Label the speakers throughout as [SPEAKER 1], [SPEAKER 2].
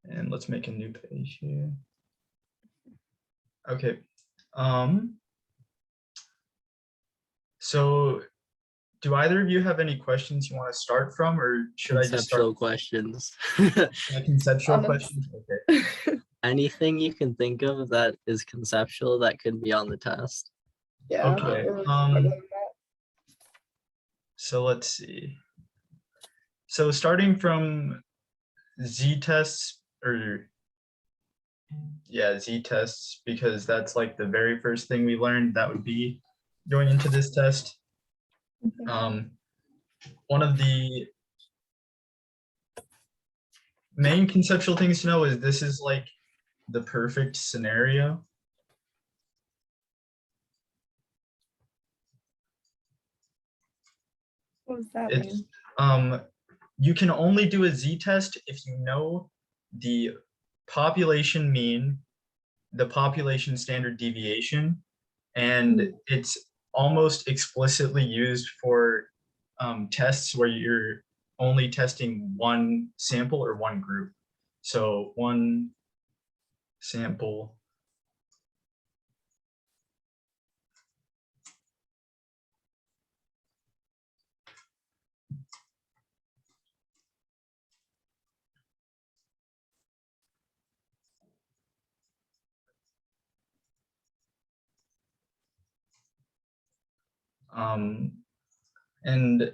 [SPEAKER 1] And let's make a new page here. Okay. So do either of you have any questions you want to start from, or should I just start?
[SPEAKER 2] Conceptual questions.
[SPEAKER 1] Conceptual questions? Okay.
[SPEAKER 2] Anything you can think of that is conceptual that could be on the test.
[SPEAKER 3] Yeah.
[SPEAKER 1] Okay. So let's see. So starting from z-tests, or yeah, z-tests, because that's like the very first thing we learned that would be going into this test. One of the main conceptual things to know is this is like the perfect scenario.
[SPEAKER 3] What does that
[SPEAKER 1] It's
[SPEAKER 3] mean?
[SPEAKER 1] you can only do a z-test if you know the population mean, the population standard deviation, and it's almost explicitly used for tests where you're only testing one sample or one group. So one sample. And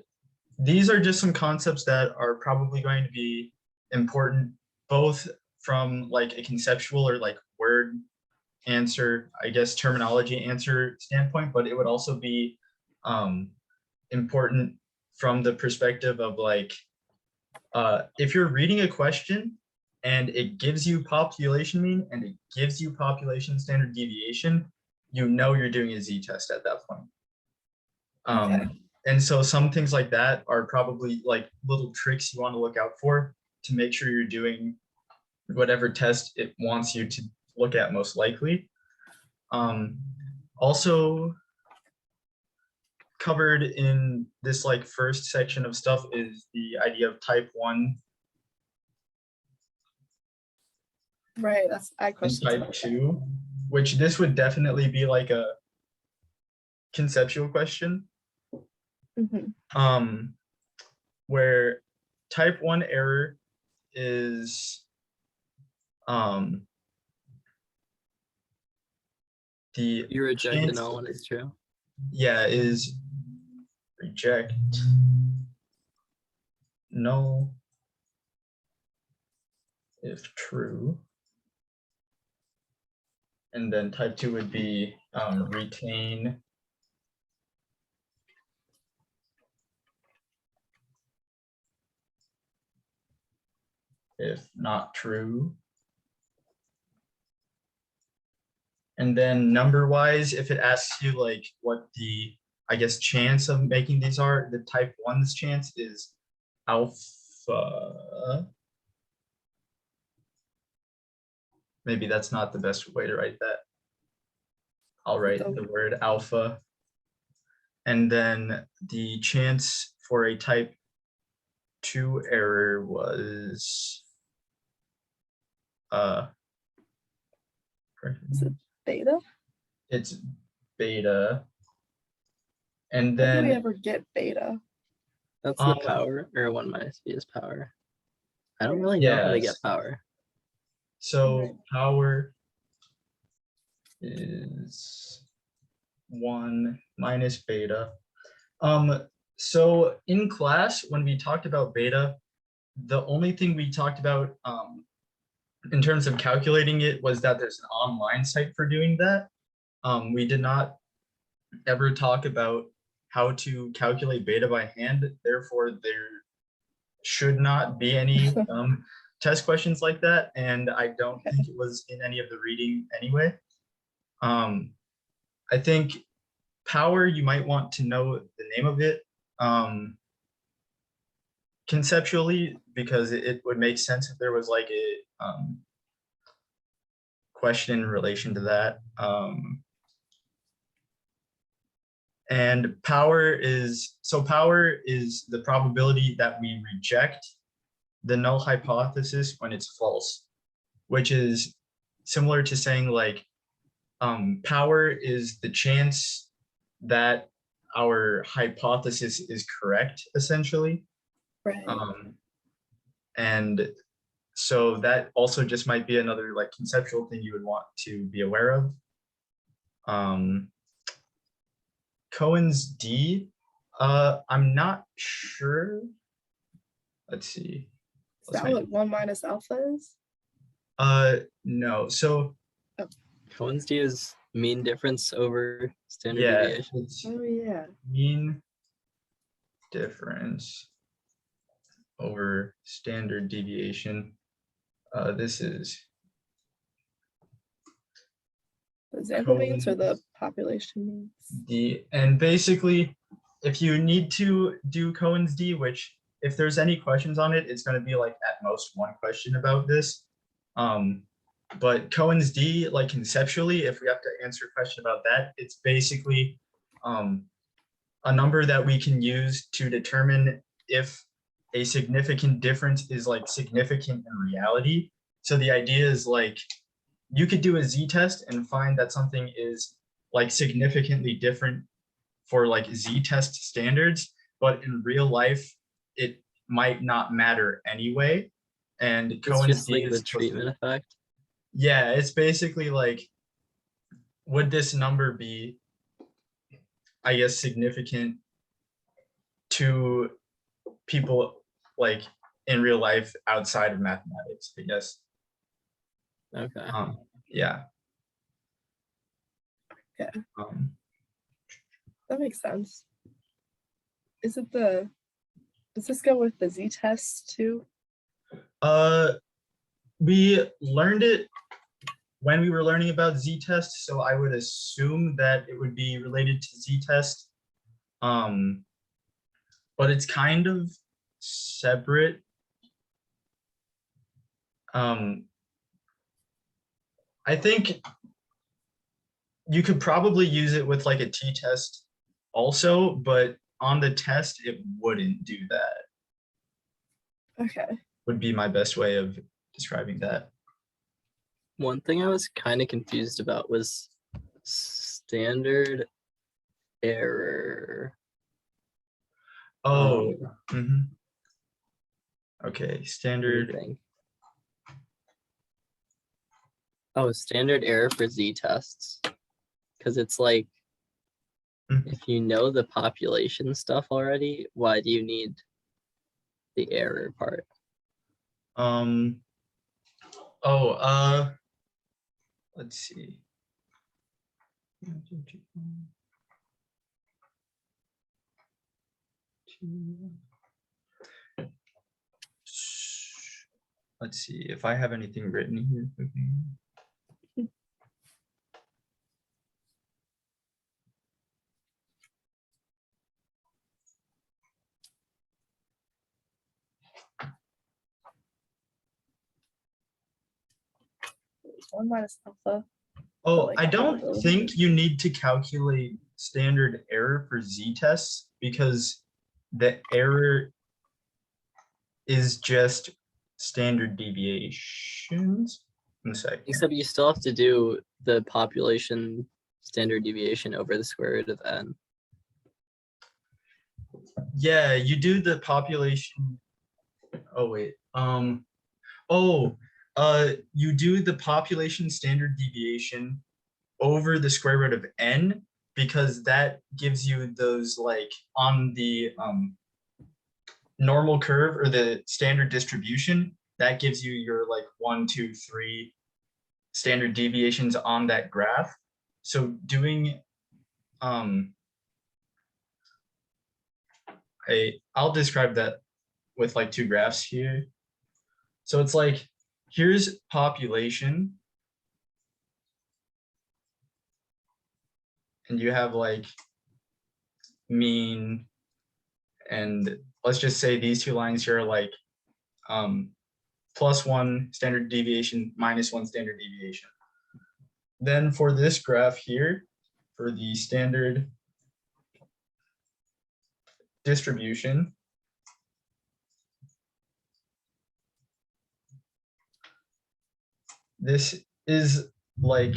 [SPEAKER 1] these are just some concepts that are probably going to be important, both from like a conceptual or like word answer, I guess terminology answer standpoint, but it would also be important from the perspective of like, if you're reading a question and it gives you population mean and it gives you population standard deviation, you know you're doing a z-test at that point. And so some things like that are probably like little tricks you want to look out for to make sure you're doing whatever test it wants you to look at most likely. Also covered in this like first section of stuff is the idea of type 1.
[SPEAKER 3] Right, that's I
[SPEAKER 1] and type 2, which this would definitely be like a conceptual question. Where type 1 error is the
[SPEAKER 2] You reject the null when it's true.
[SPEAKER 1] Yeah, is reject null if true. And then type 2 would be retain if not true. And then number wise, if it asks you like what the, I guess, chance of making these are, the type 1's chance is alpha. Maybe that's not the best way to write that. I'll write the word alpha. And then the chance for a type 2 error was
[SPEAKER 3] is it beta?
[SPEAKER 1] It's beta. And
[SPEAKER 3] How
[SPEAKER 1] then
[SPEAKER 3] do we ever get beta?
[SPEAKER 2] That's the power, or 1 minus b is power. I don't really know how to get power.
[SPEAKER 1] So power is 1 minus beta. So in class, when we talked about beta, the only thing we talked about in terms of calculating it was that there's an online site for doing that. We did not ever talk about how to calculate beta by hand. Therefore, there should not be any test questions like that. And I don't think it was in any of the reading anyway. I think power, you might want to know the name of it conceptually, because it would make sense if there was like a question in relation to that. And power is the probability that we reject the null hypothesis when it's false. which is similar to saying like power is the chance that our hypothesis is correct, essentially.
[SPEAKER 3] Right.
[SPEAKER 1] And so that also just might be another like conceptual thing you would want to be aware of. Cohen's D, I'm not sure. Let's see.
[SPEAKER 3] Is that what 1 minus alpha is?
[SPEAKER 1] No. So
[SPEAKER 2] Cohen's D is mean difference over standard
[SPEAKER 1] yeah,
[SPEAKER 2] deviation.
[SPEAKER 1] it's
[SPEAKER 3] Oh yeah.
[SPEAKER 1] mean difference over standard deviation. This is
[SPEAKER 3] The sample means or the
[SPEAKER 1] Cohen's
[SPEAKER 3] population means?
[SPEAKER 1] D. And basically, if you need to do Cohen's D, which if there's any questions on it, it's going to be like at most one question about this. But Cohen's D, like conceptually, if we have to answer a question about that, it's basically a number that we can use to determine if a significant difference is like significant in reality. So the idea is like you could do a z-test and find that something is like significantly different for like z-test standards, but in real life it might not matter anyway. And
[SPEAKER 2] It's
[SPEAKER 1] Cohen's
[SPEAKER 2] just
[SPEAKER 1] D
[SPEAKER 2] like
[SPEAKER 1] is
[SPEAKER 2] the
[SPEAKER 1] supposed to-
[SPEAKER 2] treatment effect.
[SPEAKER 1] yeah, it's basically like, would this number be, I guess, significant to people like in real life outside of mathematics, I guess.
[SPEAKER 2] Okay.
[SPEAKER 1] Yeah.
[SPEAKER 3] Okay.
[SPEAKER 1] Um,
[SPEAKER 3] That makes sense. Is it the, does this go with the z-test too?
[SPEAKER 1] we learned it when we were learning about z-test, so I would assume that it would be related to z-test. But it's kind of separate. I think you could probably use it with like a t-test also, but on the test, it wouldn't do that,
[SPEAKER 3] Okay.
[SPEAKER 1] would be my best way of describing that.
[SPEAKER 2] One thing I was kind of confused about was standard error.
[SPEAKER 1] Oh, okay,
[SPEAKER 2] What do you
[SPEAKER 1] standard.
[SPEAKER 2] think? Oh, standard error for z-tests. Because it's like,
[SPEAKER 1] Mhm.
[SPEAKER 2] if you know the population stuff already, why do you need the error part?
[SPEAKER 1] Let's see. Let's see if I have anything written here.
[SPEAKER 3] It's 1 minus alpha.
[SPEAKER 1] Oh,
[SPEAKER 3] like
[SPEAKER 1] I don't
[SPEAKER 3] probability.
[SPEAKER 1] think you need to calculate standard error for z-tests because the error is just standard deviations. In a second.
[SPEAKER 2] Except you still have to do the population standard deviation over the square root of n.
[SPEAKER 1] Yeah, you do the population. Oh wait. You do the population standard deviation over the square root of n because that gives you those like on the normal curve or the standard distribution, that gives you your like 1, 2, 3 standard deviations on that graph. So doing I'll describe that with like 2 graphs here. So it's like, here's population. And you have like mean, and let's just say these 2 lines here are like +1 standard deviation, -1 standard deviation. Then for this graph here, for the standard distribution, this is like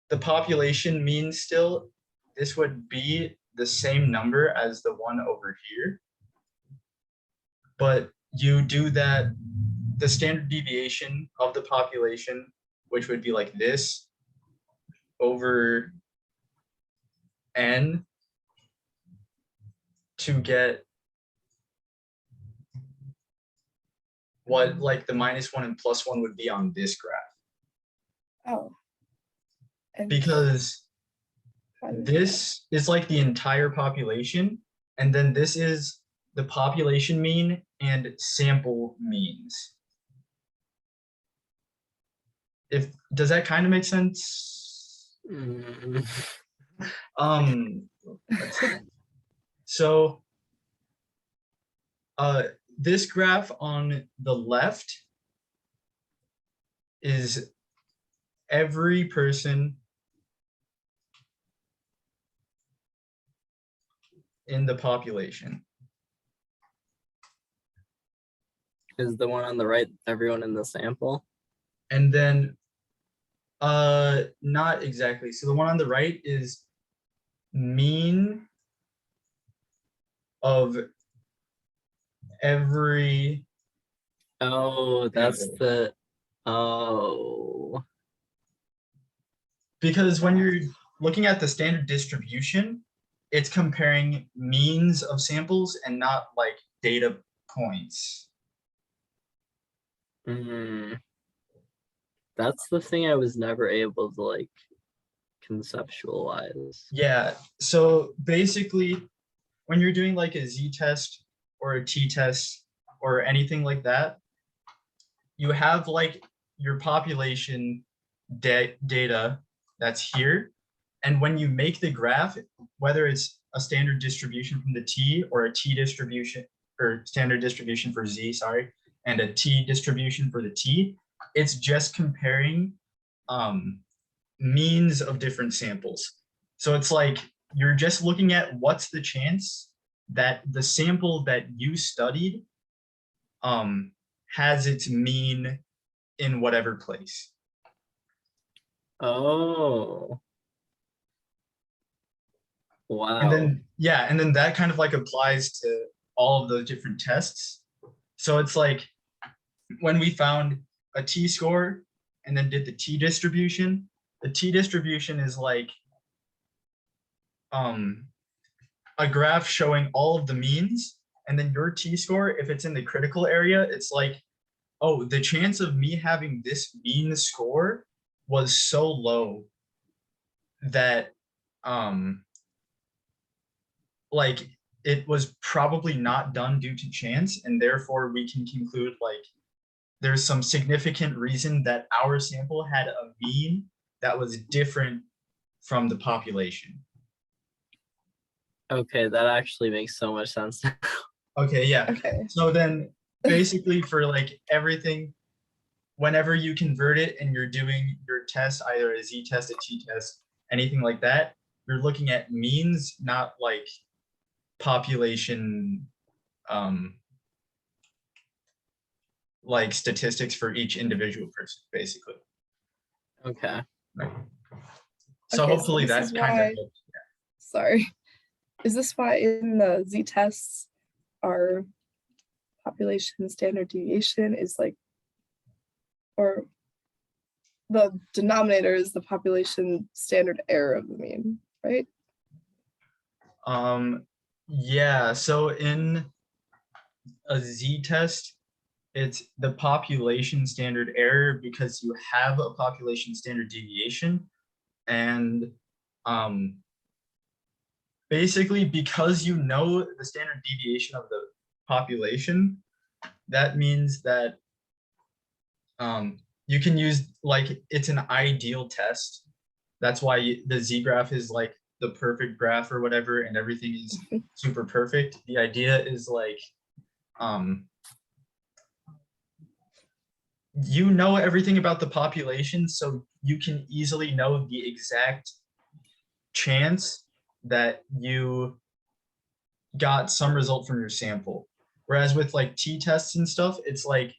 [SPEAKER 1] the population mean still. This would be the same number as the one over here. But you do that, the standard deviation of the population, which would be like this over n to get what like the -1 and +1 would be on this graph.
[SPEAKER 3] Oh. And
[SPEAKER 1] Because
[SPEAKER 3] how does
[SPEAKER 1] this is like the entire population, and then this is the population mean and sample means. Does that kind of make sense?
[SPEAKER 2] Mm.
[SPEAKER 1] Let's see. So this graph on the left is every person in the population.
[SPEAKER 2] Is the one on the right everyone in the sample?
[SPEAKER 1] And then not exactly. So the one on the right is mean of every.
[SPEAKER 2] Oh, that's
[SPEAKER 1] sample.
[SPEAKER 2] the, oh.
[SPEAKER 1] Because when you're looking at the standard distribution, it's comparing means of samples and not like data points.
[SPEAKER 2] That's the thing I was never able to like conceptualize.
[SPEAKER 1] Yeah, so basically when you're doing like a z-test or a t-test or anything like that, you have like your population data that's here. And when you make the graph, whether it's a standard distribution from the t or a t distribution or standard distribution for z, sorry, and a t distribution for the t, it's just comparing means of different samples. So it's like you're just looking at what's the chance that the sample that you studied has its mean in whatever place.
[SPEAKER 2] Oh. Wow.
[SPEAKER 1] And then, yeah, and then that kind of like applies to all of those different tests. So it's like when we found a t-score and then did the t distribution, the t distribution is like a graph showing all of the means, and then your t-score, if it's in the critical area, it's like, oh, the chance of me having this mean score was so low that like it was probably not done due to chance, and therefore we can conclude like there's some significant reason that our sample had a mean that was different from the population.
[SPEAKER 2] Okay, that actually makes so much sense.
[SPEAKER 1] Okay, yeah.
[SPEAKER 3] Okay.
[SPEAKER 1] So then basically for like everything, whenever you convert it and you're doing your test, either a z-test, a t-test, anything like that, you're looking at means, not like population like statistics for each individual person, basically.
[SPEAKER 2] Okay.
[SPEAKER 1] Right. So
[SPEAKER 3] Okay,
[SPEAKER 1] hopefully
[SPEAKER 3] this
[SPEAKER 1] that
[SPEAKER 3] is
[SPEAKER 1] kind
[SPEAKER 3] why-
[SPEAKER 1] of helps.
[SPEAKER 3] Sorry. Is this why in the z-tests our population standard deviation is like, or the denominator is the population standard error of the mean, right?
[SPEAKER 1] Yeah, so in a z-test, it's the population standard error because you have a population standard deviation, and basically because you know the standard deviation of the population, that means that you can use like it's an ideal test. That's why the z-graph is like the perfect graph or whatever, and everything is super perfect. The idea is like you know everything about the population, so you can easily know the exact chance that you got some result from your sample. Whereas with like t-tests and stuff, it's like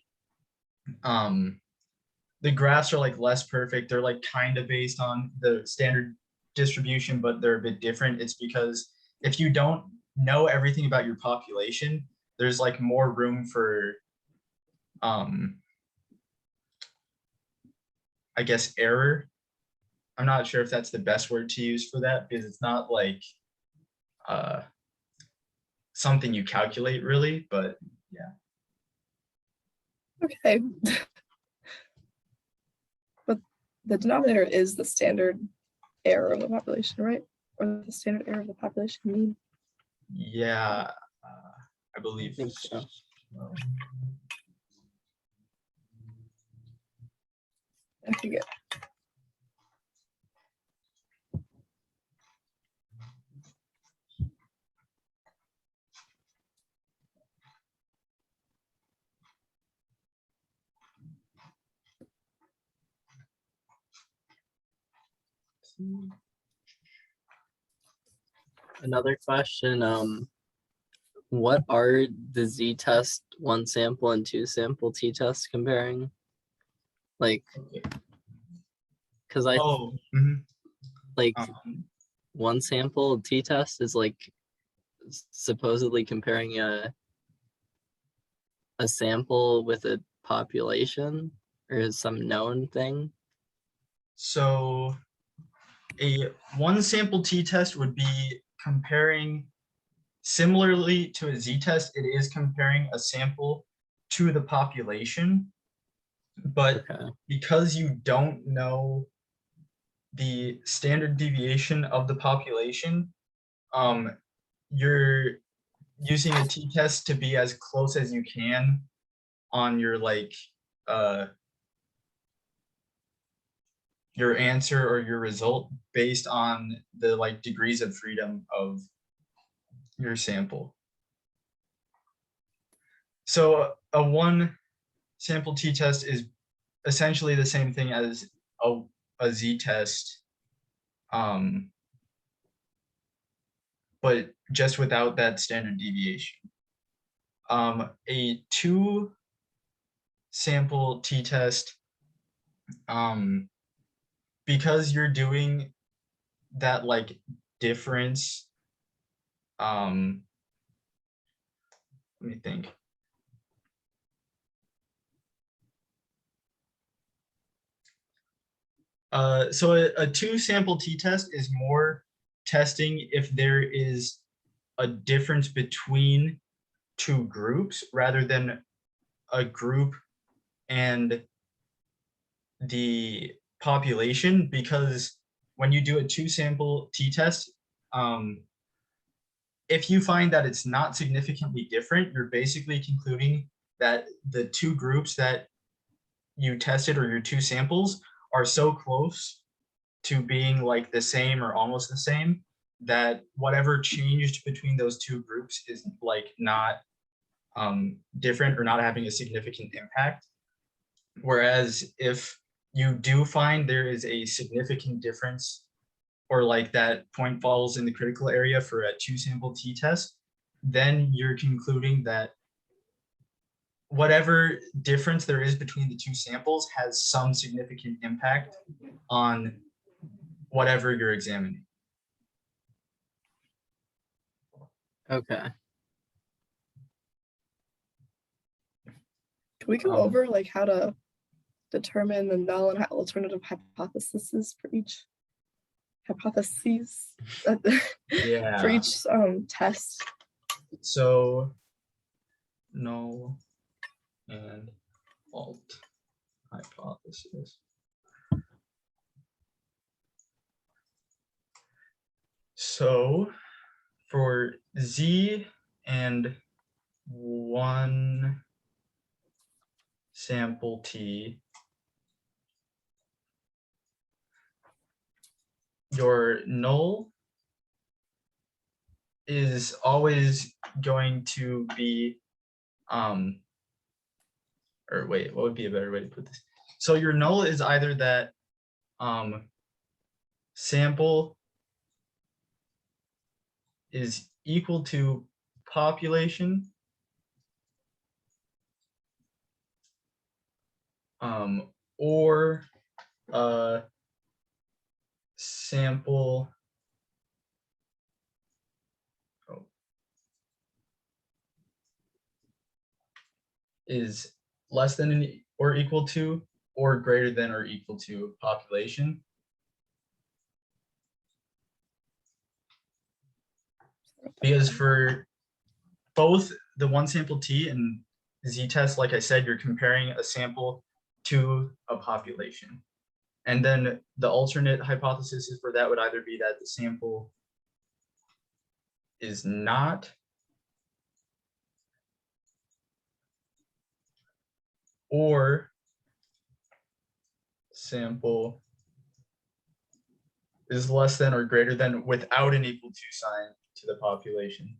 [SPEAKER 1] the graphs are like less perfect. They're like kind of based on the standard distribution, but they're a bit different. It's because if you don't know everything about your population, there's like more room for, I guess, error. I'm not sure if that's the best word to use for that because it's not like something you calculate really, but yeah.
[SPEAKER 3] Okay. But the denominator is the standard error of the population, right? Or the standard error of the population mean?
[SPEAKER 1] Yeah, I
[SPEAKER 2] I
[SPEAKER 1] believe
[SPEAKER 2] think so.
[SPEAKER 3] I forget.
[SPEAKER 2] Another question, what are the z-test 1 sample and 2 sample t-tests comparing? Like,
[SPEAKER 1] Okay.
[SPEAKER 2] because I
[SPEAKER 1] Oh,
[SPEAKER 2] like 1 sample t-test is like supposedly comparing a sample with a population or some known thing.
[SPEAKER 1] so a 1 sample t-test would be comparing, similarly to a z-test, it is comparing a sample to the population, but
[SPEAKER 2] Okay.
[SPEAKER 1] because you don't know the standard deviation of the population, you're using a t-test to be as close as you can on your like your answer or your result based on the like degrees of freedom of your sample. So a 1 sample t-test is essentially the same thing as a z-test, but just without that standard deviation. A 2 sample t-test, because you're doing that like difference, let me think. So a 2 sample t-test is more testing if there is a difference between 2 groups rather than a group and the population, because when you do a 2 sample t-test, if you find that it's not significantly different, you're basically concluding that the 2 groups that you tested or your 2 samples are so close to being like the same or almost the same that whatever changed between those 2 groups is like not different or not having a significant impact. Whereas if you do find there is a significant difference, or like that point falls in the critical area for a 2 sample t-test, then you're concluding that whatever difference there is between the 2 samples has some significant impact on whatever you're examining.
[SPEAKER 2] Okay.
[SPEAKER 3] Can we go over like how to determine the null and alternative hypotheses for each hypotheses
[SPEAKER 1] Yeah.
[SPEAKER 3] for each test?
[SPEAKER 1] So null and alt hypothesis. So for Z and 1 sample T, your null is always going to be, or wait, what would be a better way to put this? So your null is either that sample is equal to population, or sample is less than or equal to or greater than or equal to population. Because for both the one sample T and z-test, like I said, you're comparing a sample to a population. And then the alternate hypothesis for that would either be that the sample is not or sample is less than or greater than without an equal to sign to the population.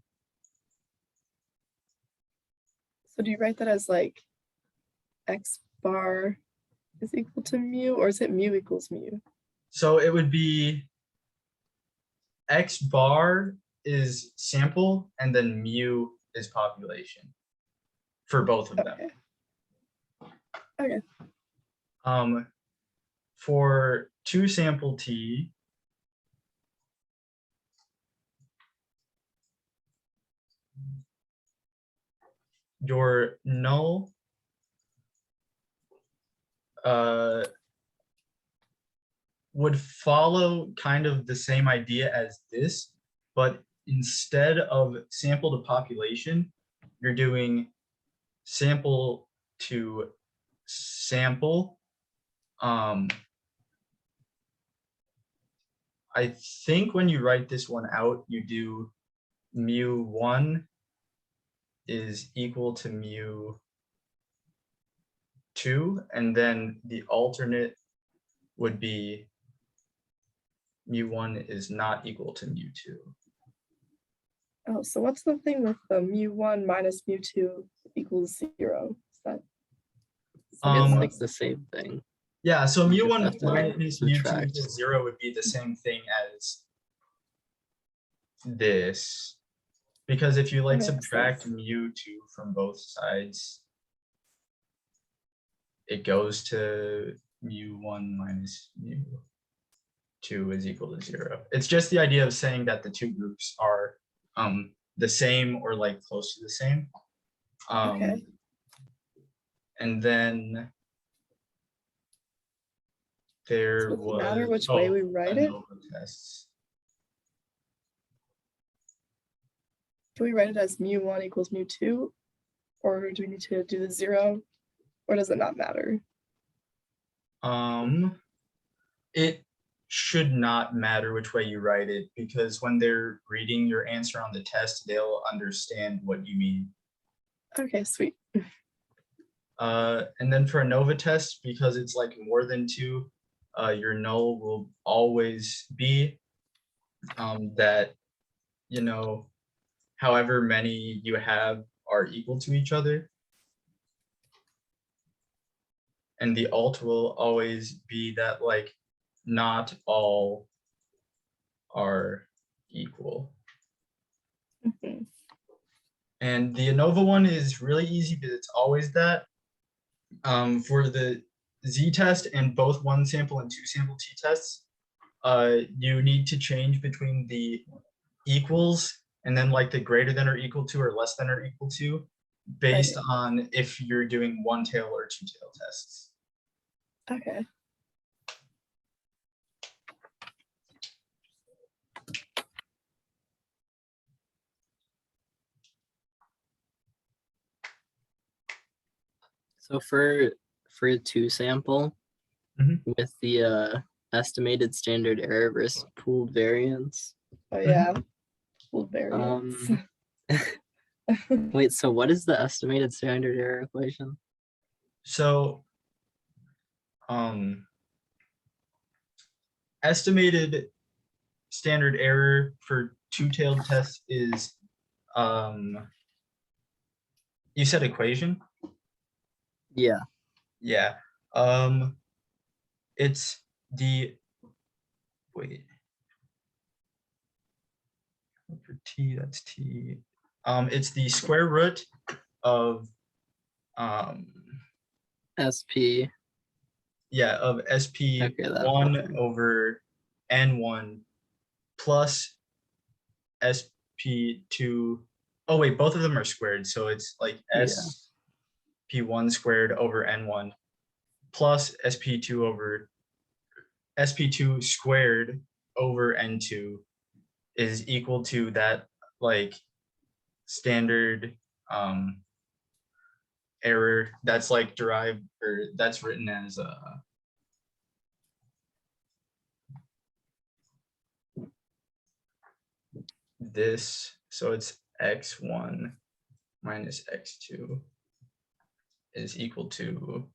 [SPEAKER 3] So do you write that as like X bar is equal to mu, or is it mu equals mu?
[SPEAKER 1] So it would be X bar is sample and then mu is population for both of them.
[SPEAKER 3] Okay.
[SPEAKER 1] For two sample T, your null would follow kind of the same idea as this, but instead of sample to population, you're doing sample to sample. I think when you write this one out, you do mu1 is equal to mu2, and then the alternate would be mu1 is not equal to mu2.
[SPEAKER 3] Oh, so what's the thing with the mu1 minus mu2 equals 0? Is that
[SPEAKER 2] It's
[SPEAKER 1] Um,
[SPEAKER 2] like the same thing.
[SPEAKER 1] Yeah, so
[SPEAKER 2] You just
[SPEAKER 1] mu1
[SPEAKER 2] have to
[SPEAKER 1] minus mu2
[SPEAKER 2] subtract.
[SPEAKER 1] equals 0 would be the same thing as this. Because if you like
[SPEAKER 3] That makes
[SPEAKER 1] subtract
[SPEAKER 3] sense.
[SPEAKER 1] mu2 from both sides, it goes to mu1 minus mu2 is equal to 0. It's just the idea of saying that the two groups are the same or like close to the same.
[SPEAKER 3] Okay.
[SPEAKER 1] And then there
[SPEAKER 3] So does it
[SPEAKER 1] was
[SPEAKER 3] matter which way we write it?
[SPEAKER 1] ANOVA tests.
[SPEAKER 3] Can we write it as mu1 equals mu2? Or do we need to do the 0? Or does it not matter?
[SPEAKER 1] It should not matter which way you write it, because when they're reading your answer on the test, they'll understand what you mean.
[SPEAKER 3] Okay, sweet.
[SPEAKER 1] And then for ANOVA test, because it's like more than 2, your null will always be that, you know, however many you have are equal to each other. And the alt will always be that like not all are equal.
[SPEAKER 3] Mhm.
[SPEAKER 1] And the ANOVA one is really easy because it's always that. For the z-test and both one sample and two sample t-tests, you need to change between the equals and then like the greater than or equal to or less than or equal to based
[SPEAKER 3] Right.
[SPEAKER 1] on if you're doing one tail or two tail tests.
[SPEAKER 3] Okay.
[SPEAKER 2] So for a two sample
[SPEAKER 1] Mhm.
[SPEAKER 2] with the estimated standard error versus pooled variance.
[SPEAKER 3] Oh yeah. Pool variance.
[SPEAKER 2] Wait, so what is the estimated standard error equation?
[SPEAKER 1] So estimated standard error for two-tailed tests is you said equation?
[SPEAKER 2] Yeah.
[SPEAKER 1] Yeah. It's the wait. For t, that's t. It's the square root of
[SPEAKER 2] SP
[SPEAKER 1] yeah, of
[SPEAKER 2] Okay, that
[SPEAKER 1] SP1
[SPEAKER 2] whole thing.
[SPEAKER 1] over N1 plus SP2. Oh wait, both of them are squared, so it's like
[SPEAKER 2] Yeah.
[SPEAKER 1] SP1 squared over N1 plus SP2 squared over N2 is equal to that like standard error that's like derived, or that's written as this. So it's x1 minus x2 is equal to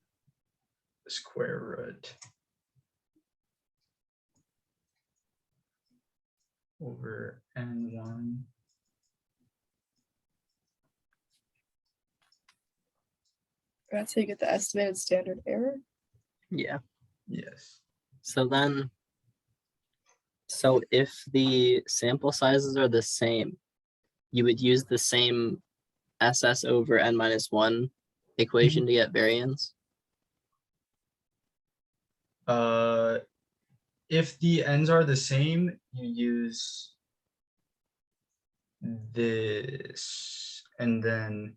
[SPEAKER 1] the square root over N1
[SPEAKER 3] That's how you get the estimated standard error.
[SPEAKER 2] Yeah.
[SPEAKER 1] yes.
[SPEAKER 2] So then, so if the sample sizes are the same, you would use the same SS over N minus 1 equation to get variance.
[SPEAKER 1] If the n's are the same, you use this, and then,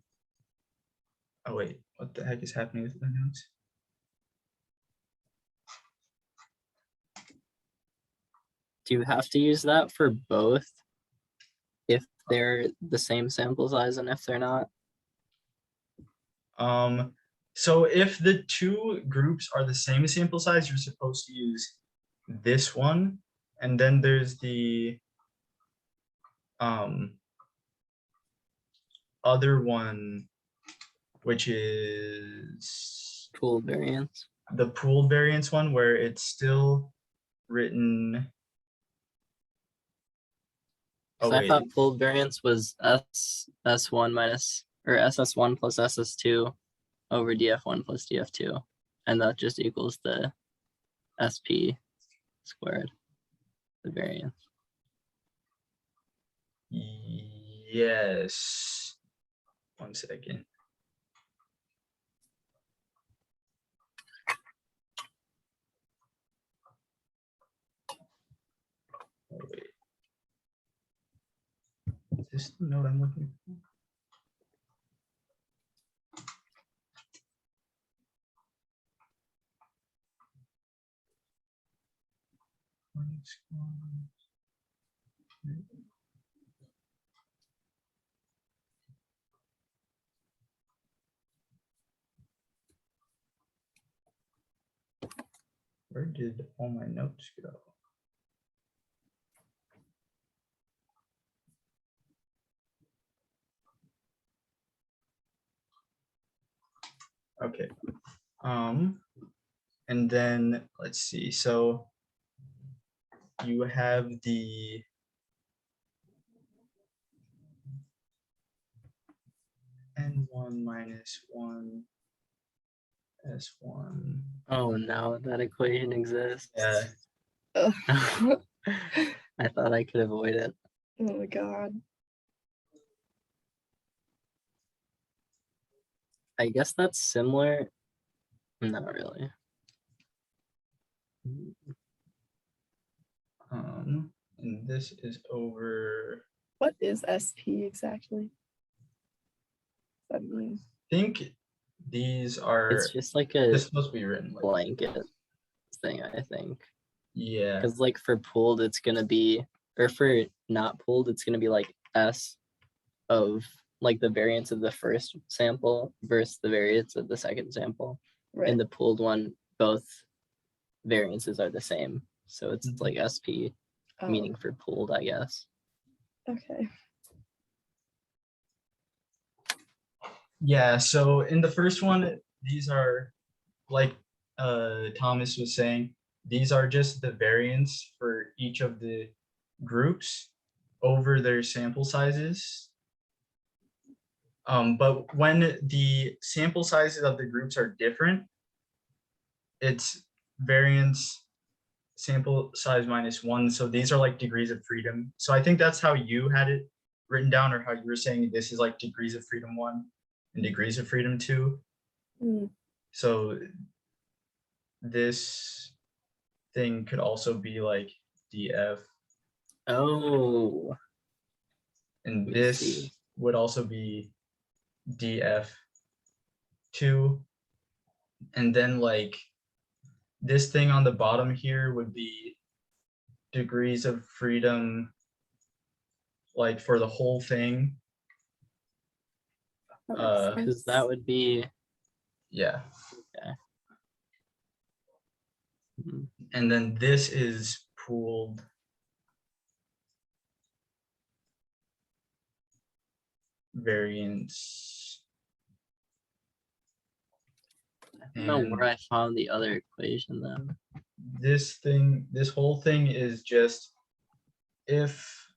[SPEAKER 1] oh wait, what the heck is happening with the notes?
[SPEAKER 2] Do you have to use that for both if they're the same sample size and if they're not?
[SPEAKER 1] So if the two groups are the same sample size, you're supposed to use this one, and then there's the other one, which is
[SPEAKER 2] Pooled variance.
[SPEAKER 1] the pooled variance one, where it's still written.
[SPEAKER 2] Because
[SPEAKER 1] Oh
[SPEAKER 2] I
[SPEAKER 1] wait,
[SPEAKER 2] thought pooled variance was SS1 minus, or SS1 plus SS2 over DF1 plus DF2. And that just equals the SP squared, the variance.
[SPEAKER 1] yes. 1 second. Oh wait. Is this the note I'm looking for? Where did all my notes go? Okay. And then let's see. So you have the N1 minus 1 S1.
[SPEAKER 2] Oh, now that equation exists.
[SPEAKER 1] Yeah.
[SPEAKER 3] Ugh.
[SPEAKER 2] I thought I could avoid it.
[SPEAKER 3] Oh my god.
[SPEAKER 2] I guess that's similar. Not really.
[SPEAKER 1] And this is over.
[SPEAKER 3] What is SP exactly? What does that mean?
[SPEAKER 1] I think these are.
[SPEAKER 2] It's just like a
[SPEAKER 1] This is supposed to be written like.
[SPEAKER 2] blanket thing, I think.
[SPEAKER 1] Yeah.
[SPEAKER 2] Because like for pooled, it's gonna be, or for not pooled, it's gonna be like S of like the variance of the first sample versus the variance of the second sample.
[SPEAKER 3] Right.
[SPEAKER 2] In the pooled one, both variances are the same. So it's
[SPEAKER 1] Mhm.
[SPEAKER 2] like SP,
[SPEAKER 3] Oh,
[SPEAKER 2] meaning for pooled, I guess.
[SPEAKER 3] okay.
[SPEAKER 1] Yeah, so in the first one, these are like Thomas was saying, these are just the variance for each of the groups over their sample sizes. But when the sample sizes of the groups are different, it's variance sample size minus 1. So these are like degrees of freedom. So I think that's how you had it written down, or how you were saying this is like degrees of freedom 1 and degrees of freedom 2.
[SPEAKER 3] Hmm.
[SPEAKER 1] So this thing could also be like df,
[SPEAKER 2] Oh,
[SPEAKER 1] and
[SPEAKER 2] I
[SPEAKER 1] this
[SPEAKER 2] see.
[SPEAKER 1] would also be df2, and then like this thing on the bottom here would be degrees of freedom, like for the whole thing.
[SPEAKER 3] That makes
[SPEAKER 1] Uh,
[SPEAKER 3] sense.
[SPEAKER 2] Because that would be
[SPEAKER 1] Yeah,
[SPEAKER 2] mhm.
[SPEAKER 1] and then this is pooled variance.
[SPEAKER 2] I don't know
[SPEAKER 1] And
[SPEAKER 2] where I found the other equation then.
[SPEAKER 1] this whole thing is just if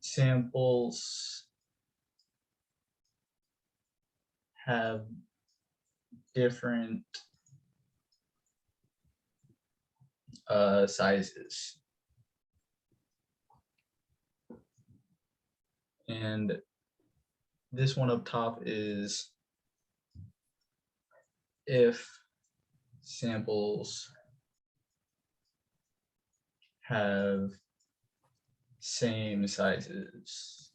[SPEAKER 1] samples have different sizes. And this one up top is if samples have same sizes.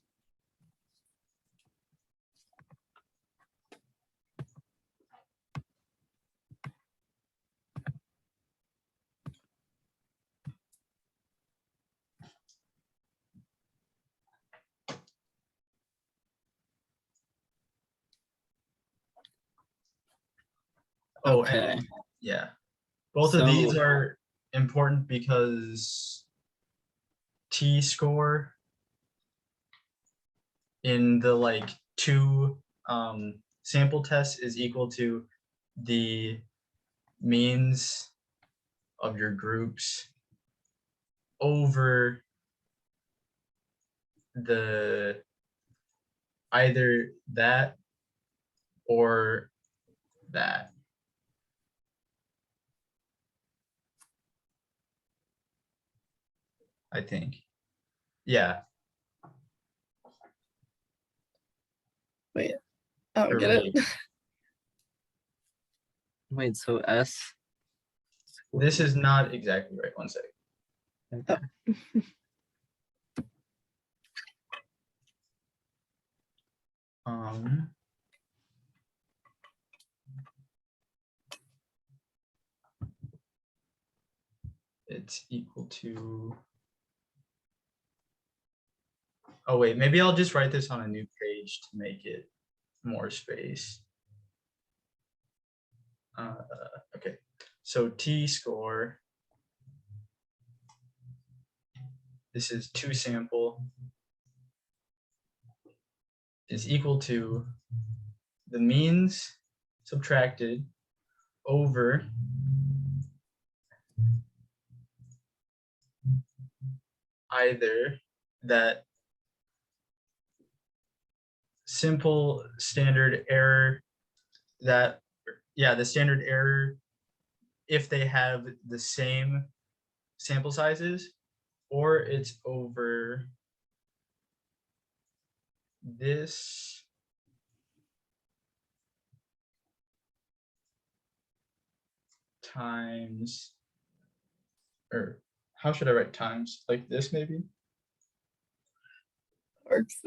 [SPEAKER 1] Oh,
[SPEAKER 2] Okay.
[SPEAKER 1] and yeah, both of these
[SPEAKER 2] So
[SPEAKER 1] are important because t-score in the like two sample tests is equal to the means of your groups over the either that or that. I think. Yeah.
[SPEAKER 3] Wait, I don't
[SPEAKER 1] Or
[SPEAKER 3] get it.
[SPEAKER 1] wait,
[SPEAKER 2] wait, so S.
[SPEAKER 1] this is not exactly right. One second.
[SPEAKER 2] Okay.
[SPEAKER 1] Um, it's equal to. Oh wait, maybe I'll just write this on a new page to make it more space. Okay, so t-score. This is 2 sample is equal to the means subtracted over either that simple standard error that, yeah, the standard error if they have the same sample sizes, or it's over this times, or how should I write times? Like this maybe?
[SPEAKER 3] Works.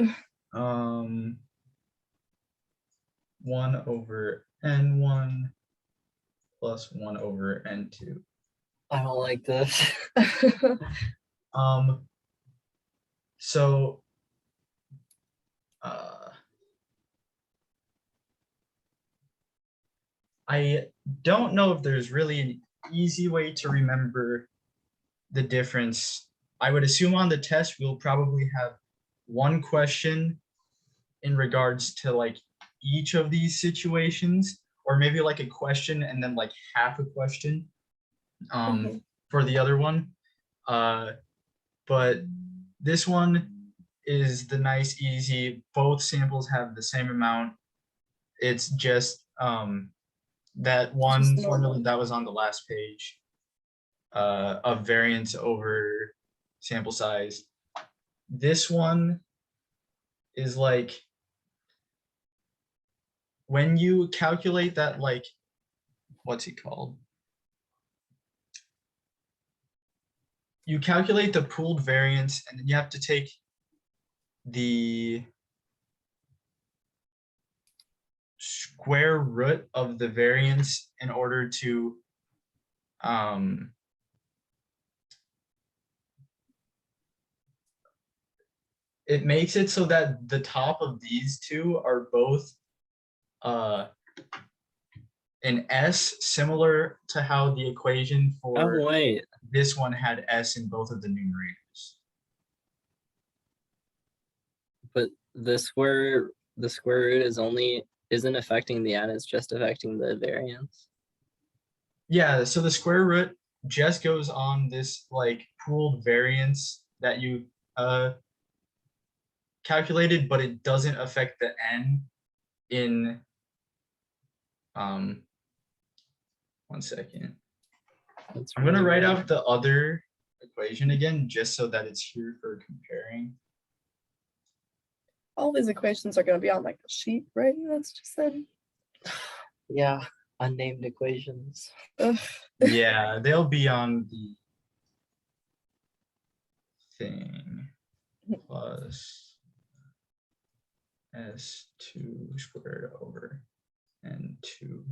[SPEAKER 1] 1 over n1 plus 1 over n2.
[SPEAKER 2] I don't like this.
[SPEAKER 1] So I don't know if there's really an easy way to remember the difference. I would assume on the test we'll probably have one question in regards to like each of these situations, or maybe like a question and then like half a question for the other one. But this one is the nice, easy, both samples have the same amount. It's just that one
[SPEAKER 3] Just
[SPEAKER 1] formula
[SPEAKER 3] normal.
[SPEAKER 1] that was on the last page of variance over sample size. This one is like when you calculate that, like, what's it called? you calculate the pooled variance, and then you have to take the square root of the variance in order to it makes it so that the top of these two are both an S, similar to how the equation
[SPEAKER 2] Oh
[SPEAKER 1] for
[SPEAKER 2] wait,
[SPEAKER 1] this one had S in both of the numerators.
[SPEAKER 2] but the square root isn't affecting the n, it's just affecting the variance.
[SPEAKER 1] Yeah, so the square root just goes on this like pooled variance that you calculated, but it doesn't affect the n in 1 second.
[SPEAKER 2] That's
[SPEAKER 1] I'm gonna
[SPEAKER 2] really
[SPEAKER 1] write
[SPEAKER 2] weird.
[SPEAKER 1] out the other equation again, just so that it's here for comparing.
[SPEAKER 3] All these equations are going to be on like a sheet, right? That's just said.
[SPEAKER 2] Yeah, unnamed equations.
[SPEAKER 3] Ugh.
[SPEAKER 1] Yeah, they'll be on the thing plus S2 squared over N2.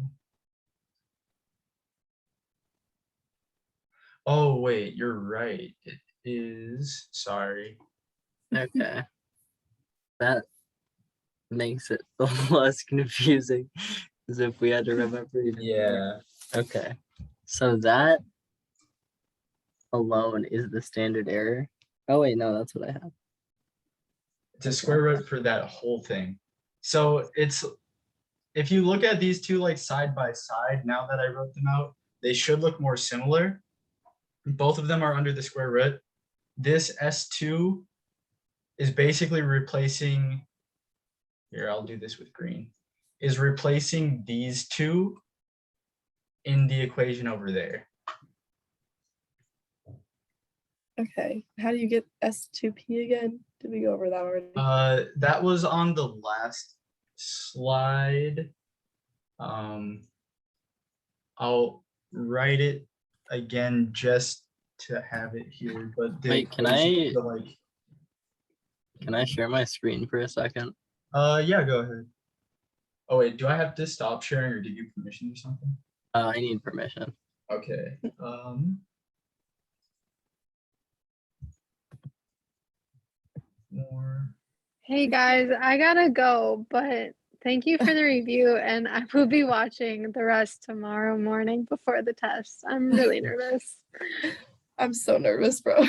[SPEAKER 1] Oh, wait, you're right. It is, sorry.
[SPEAKER 2] Okay. That makes it less confusing as if we had to remember even more.
[SPEAKER 1] Yeah,
[SPEAKER 2] Okay. So that alone is the standard error. Oh wait, no, that's what I have.
[SPEAKER 1] it's a square root for that whole thing. So it's, if you look at these two like side by side, now that I wrote them out, they should look more similar. Both of them are under the square root. This S2 is basically replacing, here, I'll do this with green, is replacing these two in the equation over there.
[SPEAKER 3] Okay. How do you get S2P again? Did we go over that already?
[SPEAKER 1] That was on the last slide. I'll write it again just to have it here, but the
[SPEAKER 2] Wait, can
[SPEAKER 1] equation,
[SPEAKER 2] I share my screen for a second?
[SPEAKER 1] yeah, go ahead. Oh wait, do I have to stop sharing or give you permission or something?
[SPEAKER 2] I need permission.
[SPEAKER 1] Okay. More.
[SPEAKER 4] Hey guys, I gotta go, but thank you for the review, and I will be watching the rest tomorrow morning before the test. I'm really nervous.
[SPEAKER 3] I'm so nervous, bro.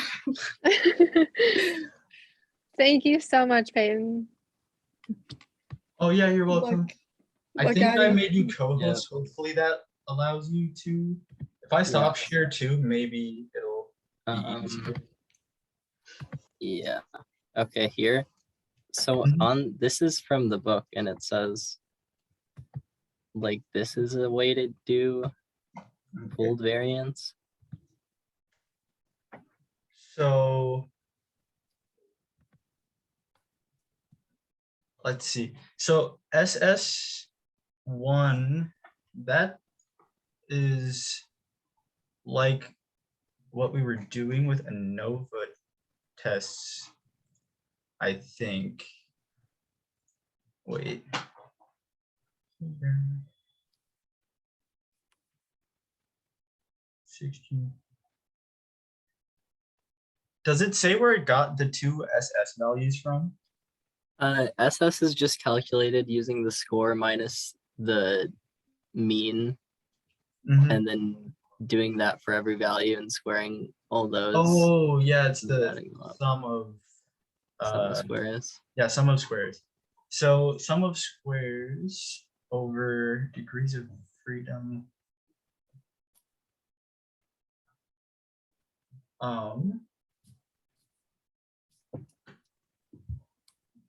[SPEAKER 4] Thank you so much, Peyton.
[SPEAKER 1] Oh yeah, you're welcome. I
[SPEAKER 3] Look
[SPEAKER 1] think
[SPEAKER 3] at
[SPEAKER 1] I
[SPEAKER 3] you.
[SPEAKER 1] made you co-host. Hopefully that allows you to. If I stop share too, maybe it'll be easier.
[SPEAKER 2] Yeah. Okay, here. So
[SPEAKER 1] Mhm.
[SPEAKER 2] this is from the book, and it says like this is a way to do pooled variance.
[SPEAKER 1] So let's see. So SS1, that is like what we were doing with ANOVA tests, I think. Wait. 16. Does it say where it got the two SS values from?
[SPEAKER 2] SS is just calculated using the score minus the mean, and then doing that for every value and squaring all those.
[SPEAKER 1] Oh yeah, it's the
[SPEAKER 2] adding them up.
[SPEAKER 1] sum of
[SPEAKER 2] Sum of squares.
[SPEAKER 1] Yeah, sum of squares. So sum of squares over degrees of freedom.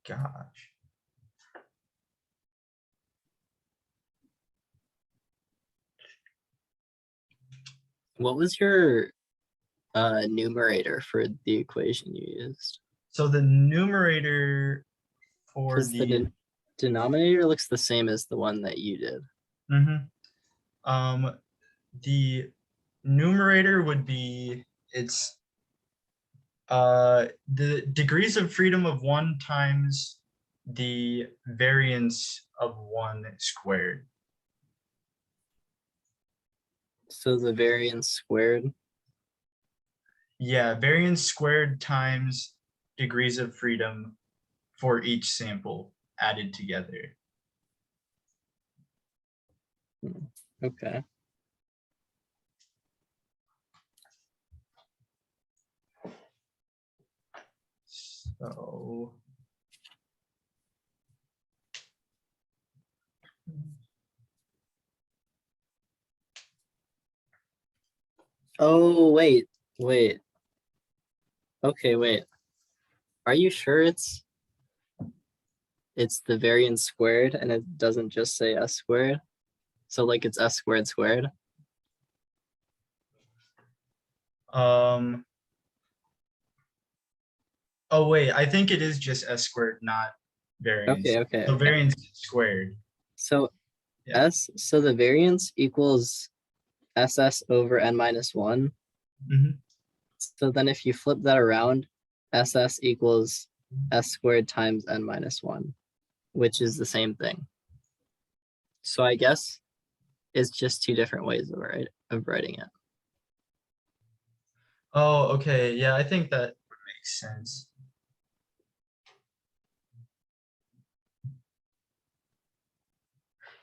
[SPEAKER 1] Gosh.
[SPEAKER 2] What was your numerator for the equation you used?
[SPEAKER 1] So the numerator for
[SPEAKER 2] Because the denominator looks the same as the one that you did.
[SPEAKER 1] The numerator would be, it's The degrees of freedom of 1 times the variance of 1 squared.
[SPEAKER 2] So the variance squared.
[SPEAKER 1] Yeah, variance squared times degrees of freedom for each sample added together.
[SPEAKER 2] Okay.
[SPEAKER 1] So
[SPEAKER 2] Oh, wait. Okay, wait. Are you sure it's the variance squared and it doesn't just say s squared? So like it's s squared squared?
[SPEAKER 1] Oh wait, I think it is just s squared, not variance.
[SPEAKER 2] Okay.
[SPEAKER 1] So variance squared.
[SPEAKER 2] So
[SPEAKER 1] Yeah.
[SPEAKER 2] so the variance equals ss over n minus 1.
[SPEAKER 1] Mhm.
[SPEAKER 2] So then if you flip that around, ss equals s squared times n minus 1, which is the same thing. So I guess it's just 2 different ways of writing it.
[SPEAKER 1] Oh, okay. Yeah, I think that would make sense.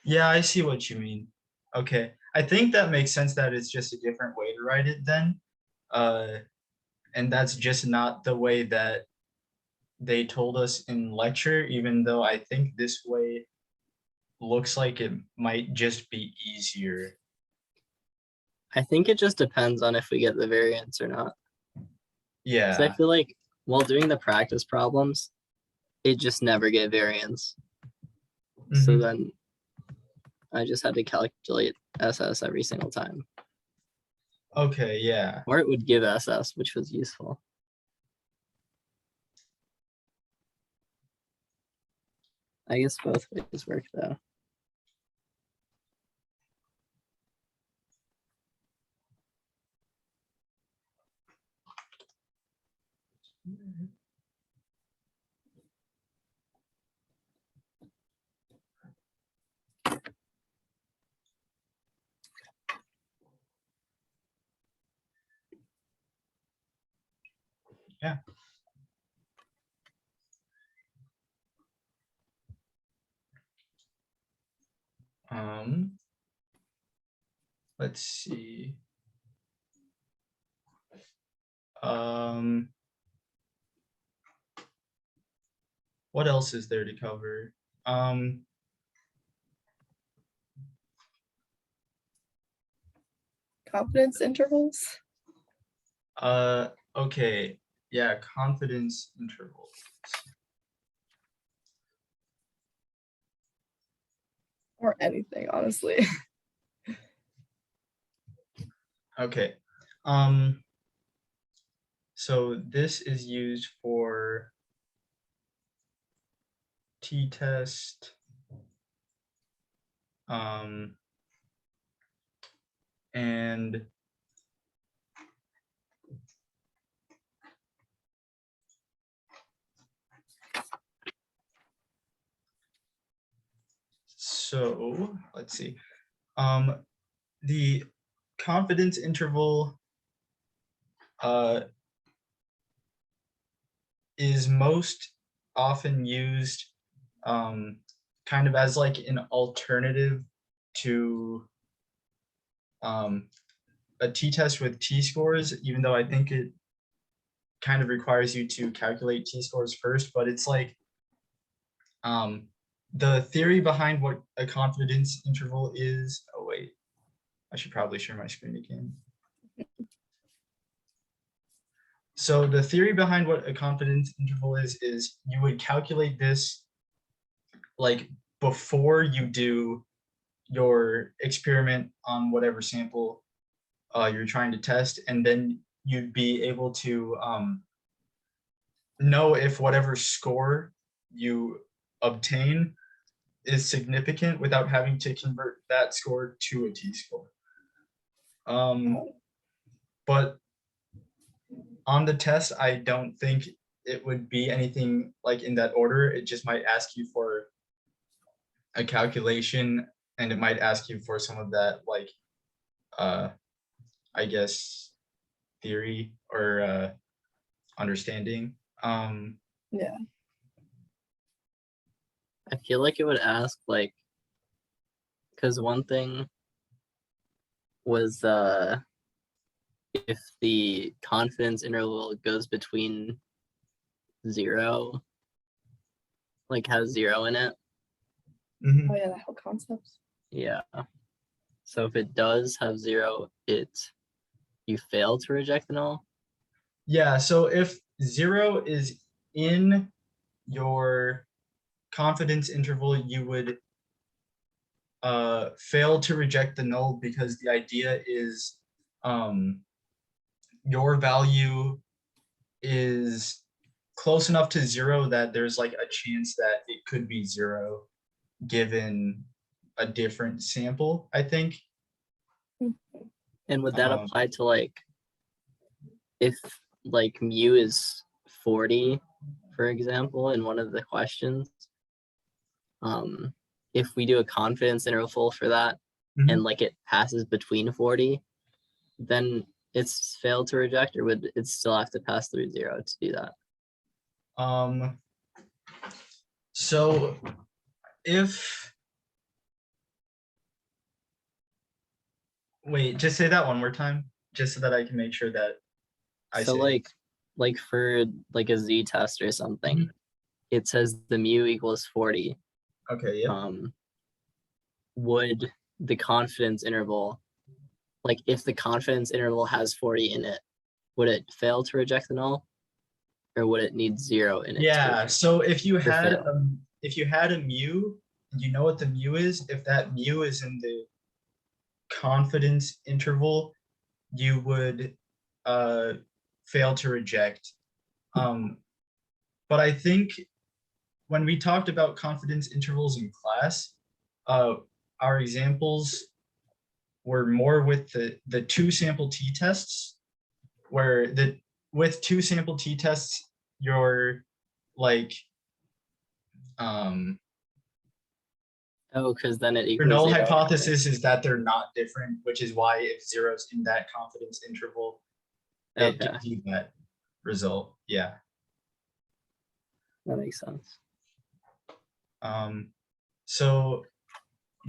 [SPEAKER 1] Yeah, I see what you mean. Okay. I think that makes sense that it's just a different way to write it then. And that's just not the way that they told us in lecture, even though I think this way looks like it might just be easier.
[SPEAKER 2] I think it just depends on if we get the variance or not. Because I
[SPEAKER 1] Yeah.
[SPEAKER 2] feel like while doing the practice problems, it just never gave variance. So
[SPEAKER 1] Mhm.
[SPEAKER 2] then I just had to calculate SS every single time.
[SPEAKER 1] Okay, yeah.
[SPEAKER 2] Or it would give SS, which was useful. I guess both ways work though.
[SPEAKER 1] Yeah. Let's see. What else is there to cover?
[SPEAKER 3] Confidence intervals.
[SPEAKER 1] Okay. Yeah, confidence intervals.
[SPEAKER 3] Or anything, honestly.
[SPEAKER 1] Okay. So this is used for t-test. And so let's see. The confidence interval is most often used kind of as like an alternative to a t-test with t-scores, even though I think it kind of requires you to calculate t-scores first, but it's like the theory behind what a confidence interval is. Oh wait, I should probably share my screen again. So the theory behind what a confidence interval is you would calculate this like before you do your experiment on whatever sample you're trying to test, and then you'd be able to know if whatever score you obtain is significant without having to convert that score to a t-score. But on the test, I don't think it would be anything like in that order. It just might ask you for a calculation, and it might ask you for some of that, like, I guess, theory or understanding.
[SPEAKER 3] Yeah.
[SPEAKER 2] I feel like it would ask like, because one thing was if the confidence interval goes between 0, like has 0 in it.
[SPEAKER 1] Mhm.
[SPEAKER 3] Oh yeah, the whole concepts.
[SPEAKER 2] Yeah. So if it does have 0, you fail to reject the null.
[SPEAKER 1] Yeah, so if 0 is in your confidence interval, you would fail to reject the null, because the idea is your value is close enough to 0 that there's like a chance that it could be 0 given a different sample, I think.
[SPEAKER 2] And would that
[SPEAKER 1] Um,
[SPEAKER 2] apply to like, if like mu is 40, for example, in one of the questions? If we do a confidence interval for that,
[SPEAKER 1] Mhm.
[SPEAKER 2] and like it passes between 40, then it's failed to reject, or would it still have to pass through 0 to do that?
[SPEAKER 1] So if, wait, just say that one more time, just so that I can make sure that I
[SPEAKER 2] So
[SPEAKER 1] say.
[SPEAKER 2] like for like a z test or something,
[SPEAKER 1] Mhm.
[SPEAKER 2] it says the mu equals 40.
[SPEAKER 1] Okay, yeah.
[SPEAKER 2] Would the confidence interval, like if the confidence interval has 40 in it, would it fail to reject the null, or would it need 0 in it
[SPEAKER 1] Yeah, so if you
[SPEAKER 2] to
[SPEAKER 1] had
[SPEAKER 2] fail?
[SPEAKER 1] a mu, and you know what the mu is, if that mu is in the confidence interval, you would fail to reject. But I think when we talked about confidence intervals in class, our examples were more with the 2 sample t-tests, where with 2 sample t-tests, you're like
[SPEAKER 2] Oh, because then it
[SPEAKER 1] your
[SPEAKER 2] equals
[SPEAKER 1] null
[SPEAKER 2] 0 anyway.
[SPEAKER 1] hypothesis is that they're not different, which is why if 0's in that confidence interval, it
[SPEAKER 2] Okay,
[SPEAKER 1] gives you that result. Yeah.
[SPEAKER 2] that makes sense.
[SPEAKER 1] So